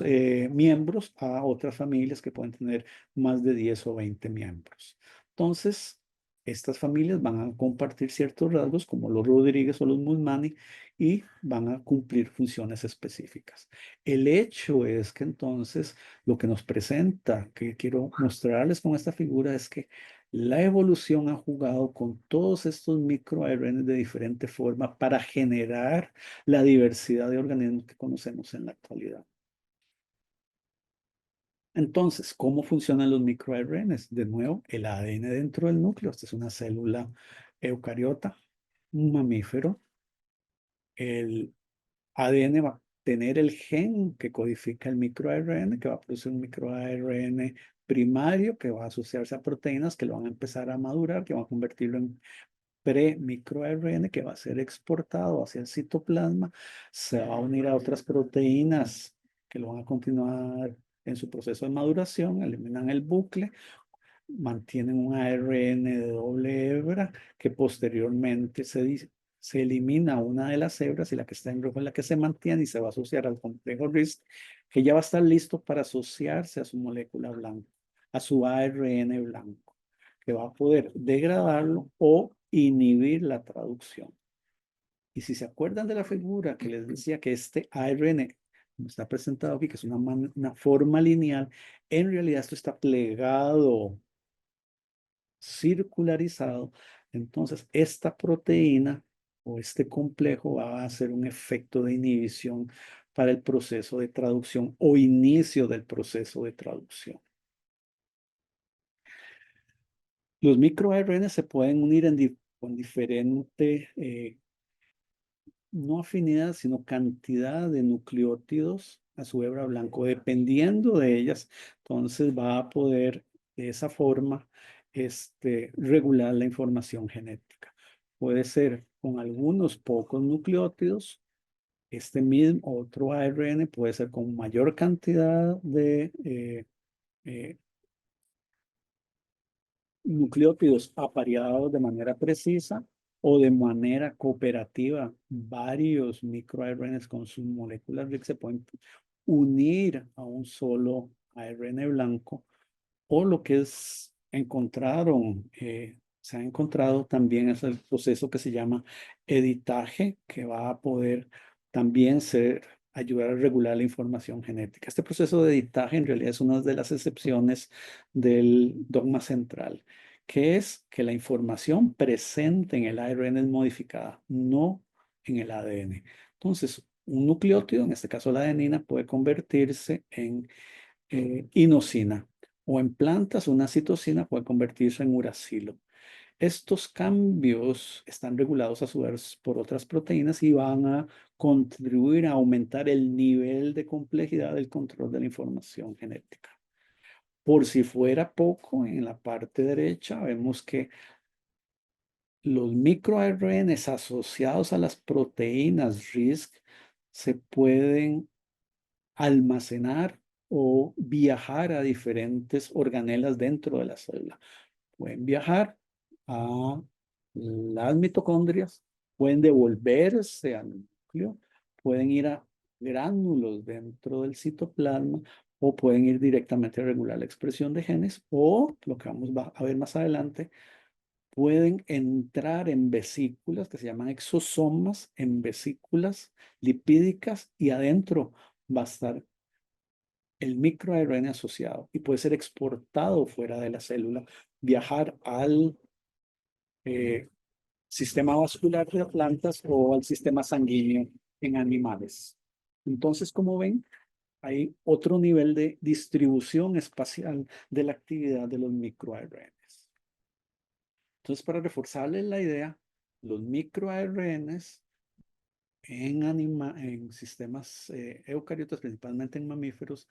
miembros a otras familias que pueden tener más de 10 o 20 miembros. Entonces, estas familias van a compartir ciertos rasgos como los Rodríguez o los Musmani y van a cumplir funciones específicas. El hecho es que entonces lo que nos presenta, que quiero mostrarles con esta figura, es que la evolución ha jugado con todos estos microARN de diferente forma para generar la diversidad de organismos que conocemos en la actualidad. Entonces, ¿cómo funcionan los microARNs? De nuevo, el ADN dentro del núcleo. Esta es una célula eucariota, un mamífero. El ADN va a tener el gen que codifica el microARN, que va a producir un microARN primario que va a asociarse a proteínas que lo van a empezar a madurar, que van a convertirlo en pre-microARN, que va a ser exportado hacia el citoplasma, se va a unir a otras proteínas que lo van a continuar en su proceso de maduración, eliminan el bucle, mantienen un ARN de doble hebra que posteriormente se elimina una de las hebras y la que está en rojo es la que se mantiene y se va a asociar al complejo RISC, que ya va a estar listo para asociarse a su molécula blanca, a su ARN blanco, que va a poder degradarlo o inhibir la traducción. Y si se acuerdan de la figura que les decía que este ARN, como está presentado aquí, que es una forma lineal, en realidad esto está plegado, circularizado. Entonces, esta proteína o este complejo va a hacer un efecto de inhibición para el proceso de traducción o inicio del proceso de traducción. Los microARN se pueden unir con diferente, no afinidad, sino cantidad de nucleótidos a su hebra blanco. Dependiendo de ellas, entonces va a poder de esa forma regular la información genética. Puede ser con algunos pocos nucleótidos. Este mismo otro ARN puede ser con mayor cantidad de eh, nucleótidos apareados de manera precisa o de manera cooperativa. Varios microARNs con sus moléculas RIC se pueden unir a un solo ARN blanco, o lo que se ha encontrado también es el proceso que se llama editaje, que va a poder también ayudar a regular la información genética. Este proceso de editaje en realidad es una de las excepciones del dogma central, que es que la información presente en el ARN es modificada, no en el ADN. Entonces, un nucleótido, en este caso la adenina, puede convertirse en inosina, o en plantas una citosina puede convertirse en uracilo. Estos cambios están regulados a su vez por otras proteínas y van a contribuir a aumentar el nivel de complejidad del control de la información genética. Por si fuera poco, en la parte derecha vemos que los microRNs asociados a las proteínas RISC se pueden almacenar o viajar a diferentes organelas dentro de la célula. Pueden viajar a las mitocondrias, pueden devolverse al núcleo, pueden ir a gránulos dentro del citoplasma o pueden ir directamente a regular la expresión de genes, o lo que vamos a ver más adelante, pueden entrar en vesículas que se llaman exosomas, en vesículas lipídicas, y adentro va a estar el microARN asociado y puede ser exportado fuera de la célula, viajar al sistema vascular de plantas o al sistema sanguíneo en animales. Entonces, como ven, hay otro nivel de distribución espacial de la actividad de los microARNs. Entonces, para reforzarles la idea, los microARNs en sistemas eucariotas, principalmente en mamíferos,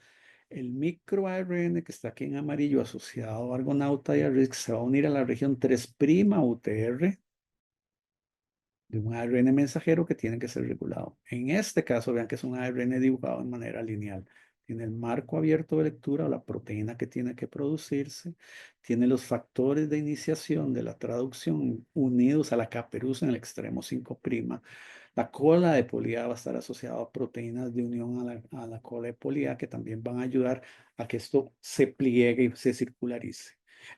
el microARN que está aquí en amarillo asociado a Argonauta y a RISC se va a unir a la región 3' UTR de un ARN mensajero que tiene que ser regulado. En este caso, vean que es un ARN dibujado de manera lineal. Tiene el marco abierto de lectura o la proteína que tiene que producirse. Tiene los factores de iniciación de la traducción unidos a la caperuza en el extremo 5'. La cola de polía va a estar asociada a proteínas de unión a la cola de polía que también van a ayudar a que esto se pliegue y se circularice.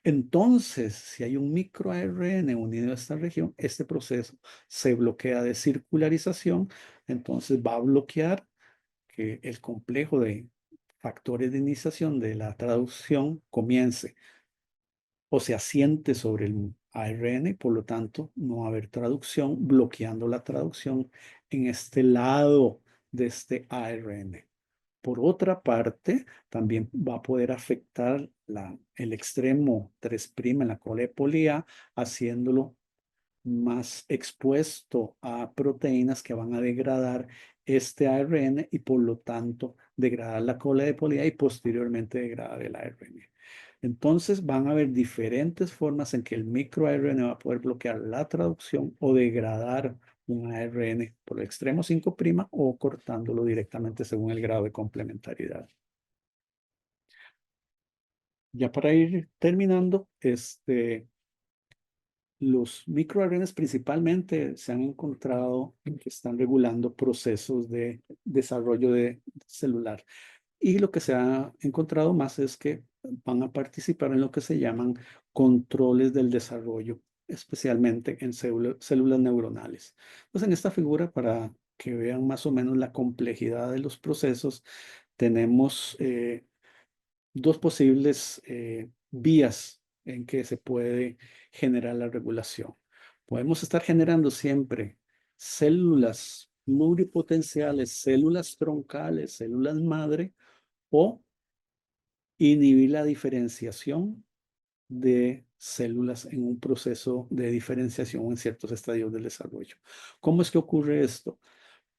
Entonces, si hay un microARN unido a esta región, este proceso se bloquea de circularización, entonces va a bloquear que el complejo de factores de iniciación de la traducción comience o se asiente sobre el ARN, por lo tanto, no va a haber traducción, bloqueando la traducción en este lado de este ARN. Por otra parte, también va a poder afectar el extremo 3' en la cola de polía, haciéndolo más expuesto a proteínas que van a degradar este ARN y por lo tanto degradar la cola de polía y posteriormente degradar el ARN. Entonces van a haber diferentes formas en que el microARN va a poder bloquear la traducción o degradar un ARN por el extremo 5' o cortándolo directamente según el grado de complementariedad. Ya para ir terminando, los microRNAs principalmente se han encontrado que están regulando procesos de desarrollo celular. Y lo que se ha encontrado más es que van a participar en lo que se llaman controles del desarrollo, especialmente en células neuronales. Pues en esta figura, para que vean más o menos la complejidad de los procesos, tenemos dos posibles vías en que se puede generar la regulación. Podemos estar generando siempre células pluripotenciales, células troncales, células madre, o inhibir la diferenciación de células en un proceso de diferenciación en ciertos estadios del desarrollo. ¿Cómo es que ocurre esto?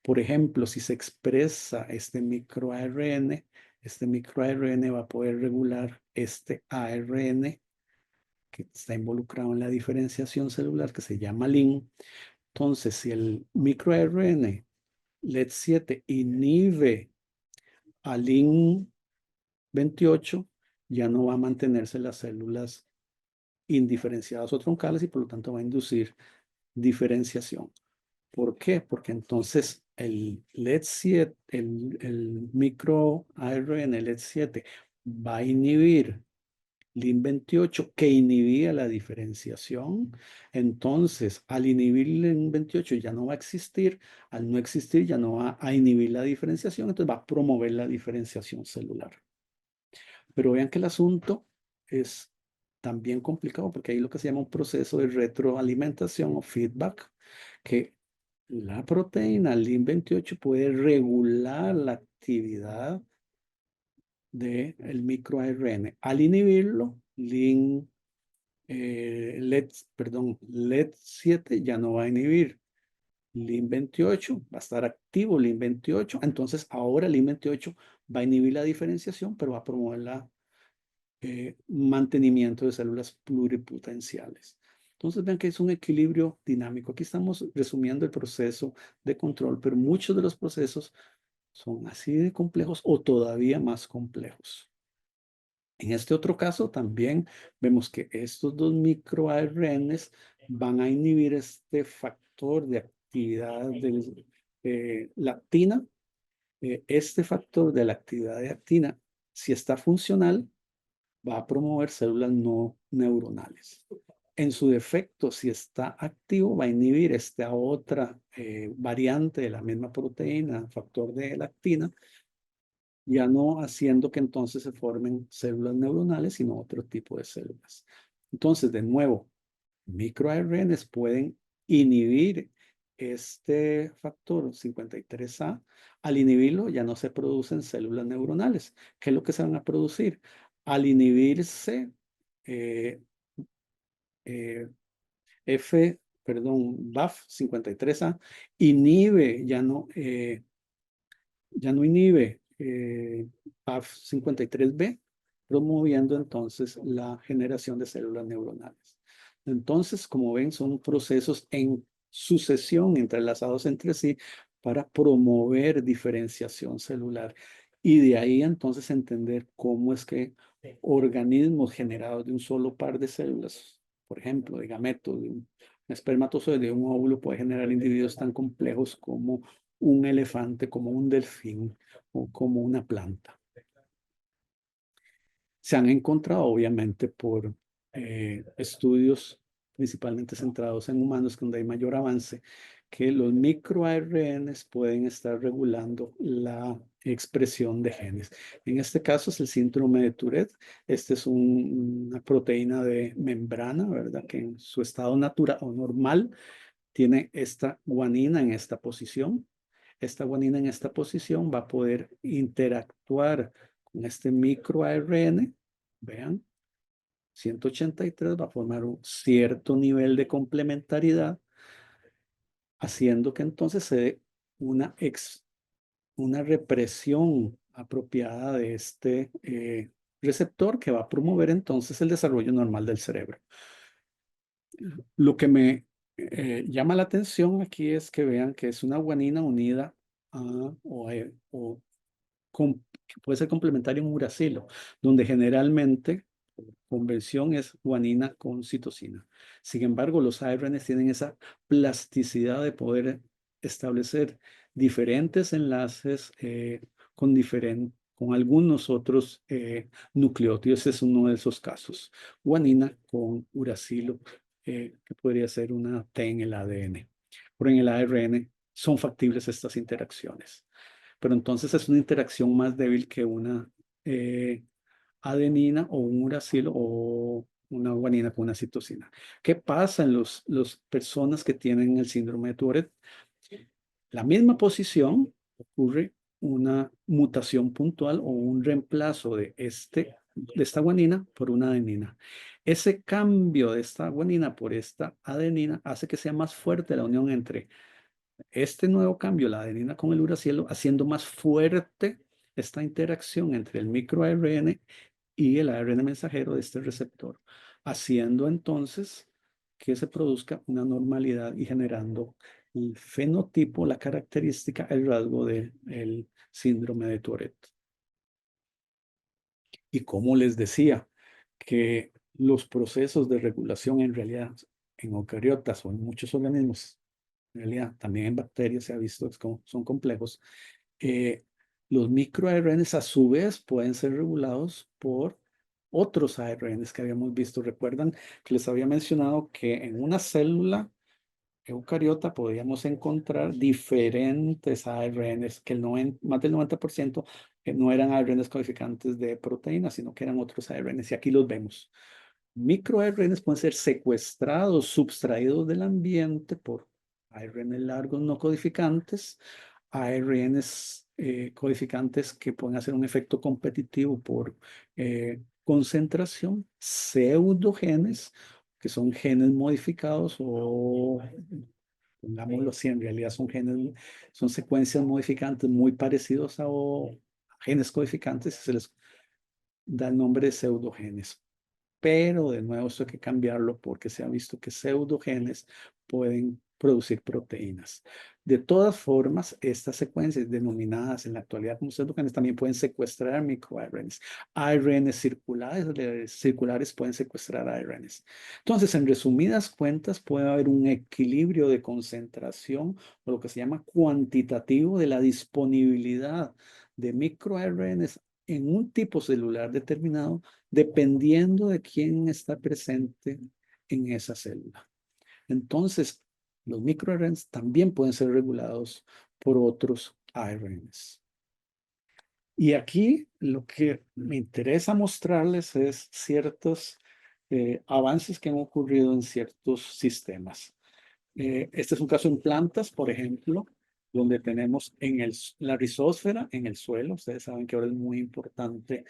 Por ejemplo, si se expresa este microARN va a poder regular este ARN que está involucrado en la diferenciación celular, que se llama LIN. Entonces, si el microARN LED7 inhibe a LIN 28, ya no va a mantenerse las células indiferenciadas o troncales y por lo tanto va a inducir diferenciación. ¿Por qué? Porque entonces el LED7, el micro ARN LED7 va a inhibir LIN28 que inhibía la diferenciación. Entonces, al inhibir LIN28 ya no va a existir. Al no existir ya no va a inhibir la diferenciación, entonces va a promover la diferenciación celular. Pero vean que el asunto es también complicado porque hay lo que se llama un proceso de retroalimentación o feedback, que la proteína LIN28 puede regular la actividad del microARN. Al inhibirlo, LED7 ya no va a inhibir LIN28, va a estar activo LIN28. Entonces, ahora LIN28 va a inhibir la diferenciación, pero va a promover mantenimiento de células pluripotenciales. Entonces vean que es un equilibrio dinámico. Aquí estamos resumiendo el proceso de control, pero muchos de los procesos son así de complejos o todavía más complejos. En este otro caso también vemos que estos dos microARNs van a inhibir este factor de actividad de lactina. Este factor de la actividad de actina, si está funcional, va a promover células no neuronales. En su defecto, si está activo, va a inhibir esta otra variante de la misma proteína, factor de lactina, ya no haciendo que entonces se formen células neuronales, sino otro tipo de células. Entonces, de nuevo, microARNs pueden inhibir este factor 53A. Al inhibirlo, ya no se producen células neuronales. ¿Qué es lo que se van a producir? Al inhibirse BAF53A, inhibe, ya no inhibe BAF53B, promoviendo entonces la generación de células neuronales. Entonces, como ven, son procesos en sucesión entrelazados entre sí para promover diferenciación celular. Y de ahí entonces entender cómo es que organismos generados de un solo par de células, por ejemplo, de gametos espermatozoide de un óvulo puede generar individuos tan complejos como un elefante, como un delfín o como una planta. Se han encontrado, obviamente, por estudios principalmente centrados en humanos, donde hay mayor avance, que los microARNs pueden estar regulando la expresión de genes. En este caso es el síndrome de Tourette. Este es una proteína de membrana, ¿verdad? Que en su estado natural o normal tiene esta guanina en esta posición. Esta guanina en esta posición va a poder interactuar con este microARN. Vean, 183 va a formar un cierto nivel de complementariedad, haciendo que entonces se dé una represión apropiada de este receptor que va a promover entonces el desarrollo normal del cerebro. Lo que me llama la atención aquí es que vean que es una guanina unida o que puede ser complementaria a un uracilo, donde generalmente convención es guanina con citosina. Sin embargo, los ARNs tienen esa plasticidad de poder establecer diferentes enlaces con algunos otros nucleótidos. Ese es uno de esos casos. Guanina con uracilo, que podría ser una T en el ADN. Pero en el ARN son factibles estas interacciones. Pero entonces es una interacción más débil que una adenina o un uracilo o una guanina con una citosina. ¿Qué pasa en las personas que tienen el síndrome de Tourette? La misma posición ocurre una mutación puntual o un reemplazo de esta guanina por una adenina. Ese cambio de esta guanina por esta adenina hace que sea más fuerte la unión entre este nuevo cambio, la adenina con el uracilo, haciendo más fuerte esta interacción entre el microARN y el ARN mensajero de este receptor, haciendo entonces que se produzca una normalidad y generando el fenotipo, la característica, el rasgo del síndrome de Tourette. Y como les decía, que los procesos de regulación en realidad en eucariotas o en muchos organismos, en realidad también en bacterias se ha visto que son complejos, los microARNs a su vez pueden ser regulados por otros ARNs que habíamos visto. Recuerdan que les había mencionado que en una célula eucariota podíamos encontrar diferentes ARNs, que más del 90% no eran ARNs codificantes de proteínas, sino que eran otros ARNs. Y aquí los vemos. MicroARNs pueden ser secuestrados, subtraídos del ambiente por ARN largos no codificantes, ARNs codificantes que pueden hacer un efecto competitivo por concentración, pseudogenes, que son genes modificados o, pongámoslo así, en realidad son genes, son secuencias modificantes muy parecidos a genes codificantes y se les da el nombre de pseudogenes. Pero de nuevo esto hay que cambiarlo porque se ha visto que pseudogenes pueden producir proteínas. De todas formas, estas secuencias denominadas en la actualidad como pseudogenes también pueden secuestrar microARNs. ARNs circulares pueden secuestrar ARNs. Entonces, en resumidas cuentas, puede haber un equilibrio de concentración o lo que se llama cuantitativo de la disponibilidad de microARNs en un tipo celular determinado dependiendo de quién está presente en esa célula. Entonces, los microARNs también pueden ser regulados por otros ARNs. Y aquí lo que me interesa mostrarles es ciertos avances que han ocurrido en ciertos sistemas. Este es un caso en plantas, por ejemplo, donde tenemos en la rizósfera, en el suelo. Ustedes saben que ahora es muy importante,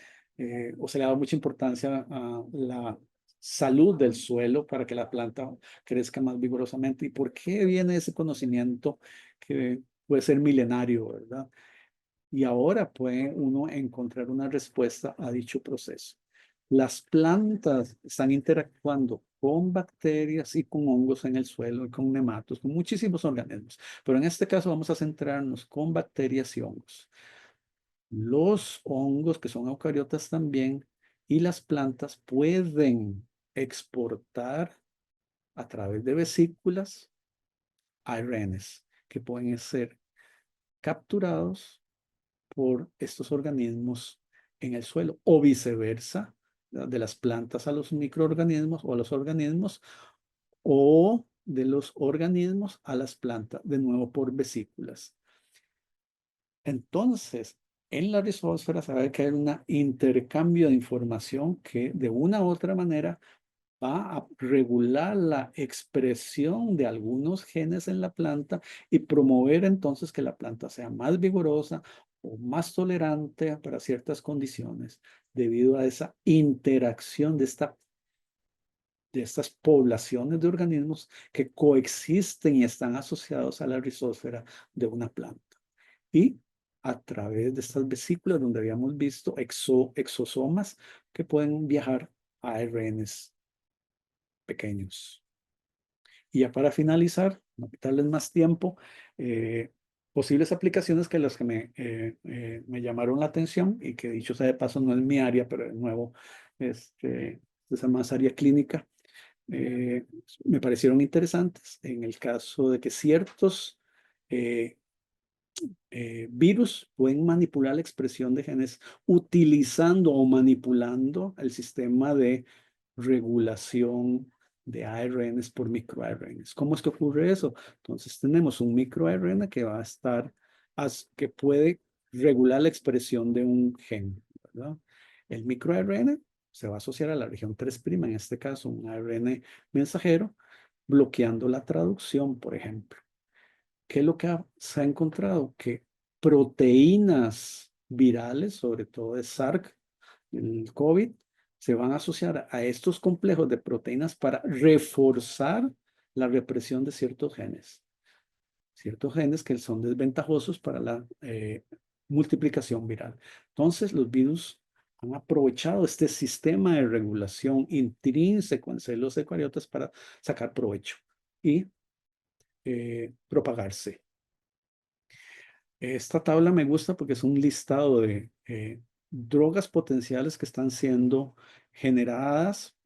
o se le da mucha importancia a la salud del suelo para que la planta crezca más vigorosamente. ¿Y por qué viene ese conocimiento que puede ser milenario, verdad? Y ahora puede uno encontrar una respuesta a dicho proceso. Las plantas están interactuando con bacterias y con hongos en el suelo, y con nematos, con muchísimos organismos. Pero en este caso vamos a centrarnos con bacterias y hongos. Los hongos, que son eucariotas también, y las plantas pueden exportar a través de vesículas ARNs que pueden ser capturados por estos organismos en el suelo o viceversa, de las plantas a los microorganismos o a los organismos o de los organismos a las plantas, de nuevo por vesículas. Entonces, en la rizosfera se va a caer un intercambio de información que de una u otra manera va a regular la expresión de algunos genes en la planta y promover entonces que la planta sea más vigorosa o más tolerante para ciertas condiciones debido a esa interacción de estas poblaciones de organismos que coexisten y están asociados a la rizósfera de una planta. Y a través de estas vesículas donde habíamos visto exosomas que pueden viajar a ARNs pequeños. Y ya para finalizar, no quitarles más tiempo, posibles aplicaciones que las que me llamaron la atención y que dicho sea de paso no es mi área, pero de nuevo es más área clínica, me parecieron interesantes en el caso de que ciertos virus pueden manipular la expresión de genes utilizando o manipulando el sistema de regulación de ARNs por microARNs. ¿Cómo es que ocurre eso? Entonces tenemos un microARN que va a estar, que puede regular la expresión de un gen, ¿verdad? El microARN se va a asociar a la región 3', en este caso un ARN mensajero, bloqueando la traducción, por ejemplo. ¿Qué es lo que se ha encontrado? Que proteínas virales, sobre todo de SARC, el COVID, se van a asociar a estos complejos de proteínas para reforzar la represión de ciertos genes que son desventajosos para la multiplicación viral. Entonces, los virus han aprovechado este sistema de regulación intrínseco en células eucariotas para sacar provecho y propagarse. Esta tabla me gusta porque es un listado de drogas potenciales que están siendo generadas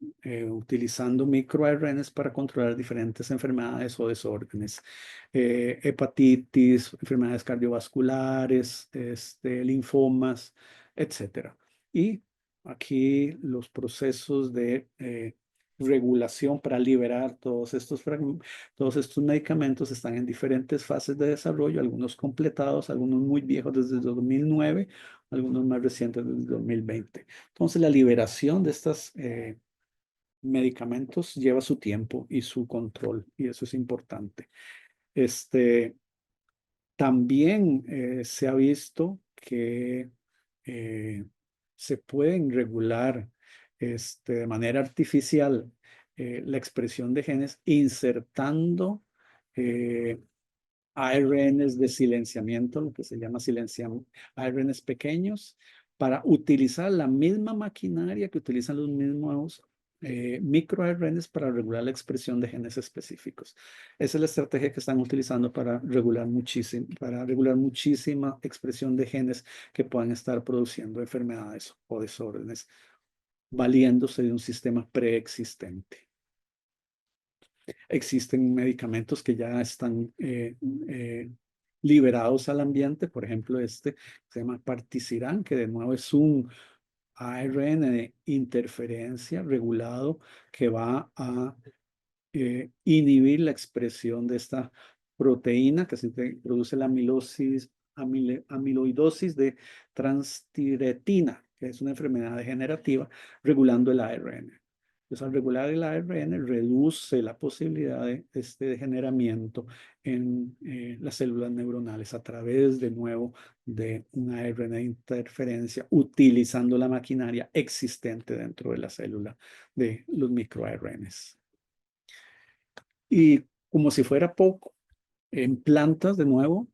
utilizando microARNs para controlar diferentes enfermedades o desórdenes. Hepatitis, enfermedades cardiovasculares, linfomas, etc. Y aquí los procesos de regulación para liberar todos estos medicamentos están en diferentes fases de desarrollo, algunos completados, algunos muy viejos desde el 2009, algunos más recientes desde el 2020. Entonces, la liberación de estos medicamentos lleva su tiempo y su control, y eso es importante. También se ha visto que se pueden regular de manera artificial la expresión de genes insertando ARNs de silenciamiento, lo que se llama ARNs pequeños, para utilizar la misma maquinaria que utilizan los mismos microARNs para regular la expresión de genes específicos. Esa es la estrategia que están utilizando para regular muchísima expresión de genes que puedan estar produciendo enfermedades o desórdenes, valiéndose de un sistema preexistente. Existen medicamentos que ya están liberados al ambiente, por ejemplo, se llama Partisiran, que de nuevo es un ARN de interferencia regulado que va a inhibir la expresión de esta proteína que se produce la amiloidosis de transtiretina, que es una enfermedad degenerativa, regulando el ARN. Entonces, al regular el ARN, reduce la posibilidad de este degeneramiento en las células neuronales a través, de nuevo, de un ARN de interferencia, utilizando la maquinaria existente dentro de la célula de los microARNs. Y como si fuera poco, en plantas, de nuevo,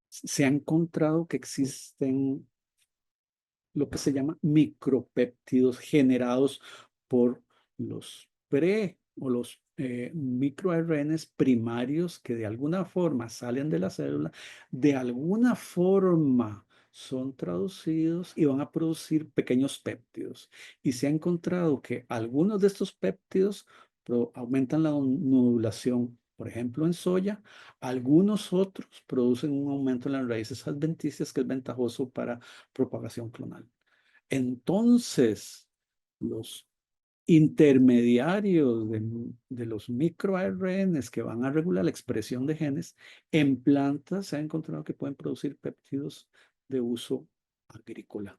se ha encontrado que existen lo que se llama micropéptidos generados por los o los microARNs primarios que de alguna forma salen de la célula, de alguna forma son traducidos y van a producir pequeños péptidos. Y se ha encontrado que algunos de estos péptidos aumentan la nodulación. Por ejemplo, en soya, algunos otros producen un aumento en las raíces adventicias que es ventajoso para propagación clonal. Entonces, los intermediarios de los microARNs que van a regular la expresión de genes en plantas se ha encontrado que pueden producir péptidos de uso agrícola.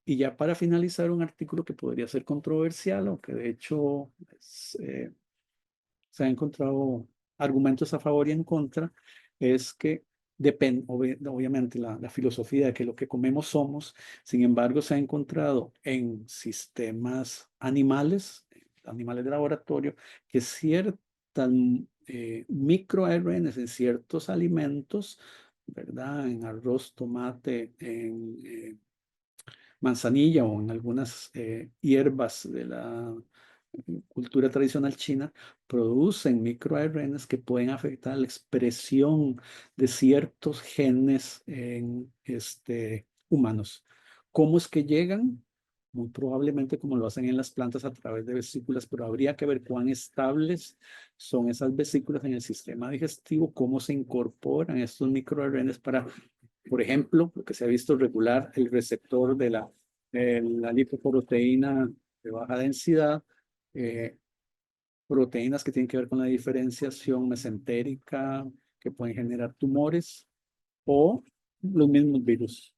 Y ya para finalizar, un artículo que podría ser controversial, aunque de hecho se han encontrado argumentos a favor y en contra, es que depende, obviamente, la filosofía de que lo que comemos somos. Sin embargo, se ha encontrado en sistemas animales de laboratorio, que ciertas microRNs en ciertos alimentos, ¿verdad? En arroz, tomate, en manzanilla o en algunas hierbas de la cultura tradicional china, producen microRNAs que pueden afectar la expresión de ciertos genes en humanos. ¿Cómo es que llegan? Muy probablemente como lo hacen en las plantas a través de vesículas, pero habría que ver cuán estables son esas vesículas en el sistema digestivo, cómo se incorporan estos microRNAs para, por ejemplo, lo que se ha visto regular, el receptor de la lipoproteína de baja densidad, eh, proteínas que tienen que ver con la diferenciación mesentérica, que pueden generar tumores, o los mismos virus.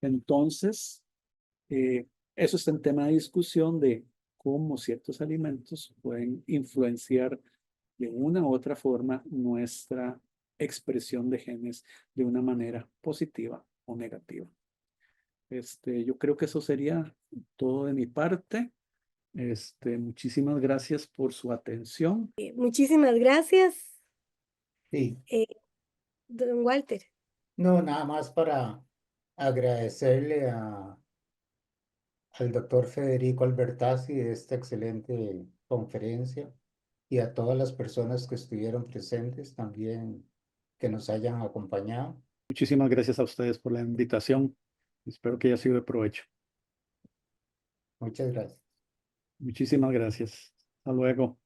Entonces, eso está en tema de discusión de cómo ciertos alimentos pueden influenciar de una u otra forma nuestra expresión de genes de una manera positiva o negativa. Yo creo que eso sería todo de mi parte. Muchísimas gracias por su atención. Muchísimas gracias, Sí, don Walter. no, nada más para agradecerle al doctor Federico Albertazzi de esta excelente conferencia y a todas las personas que estuvieron presentes también que nos hayan acompañado. Muchísimas gracias a ustedes por la invitación. Espero que haya sido de provecho. Muchas gracias. Muchísimas gracias. Hasta luego.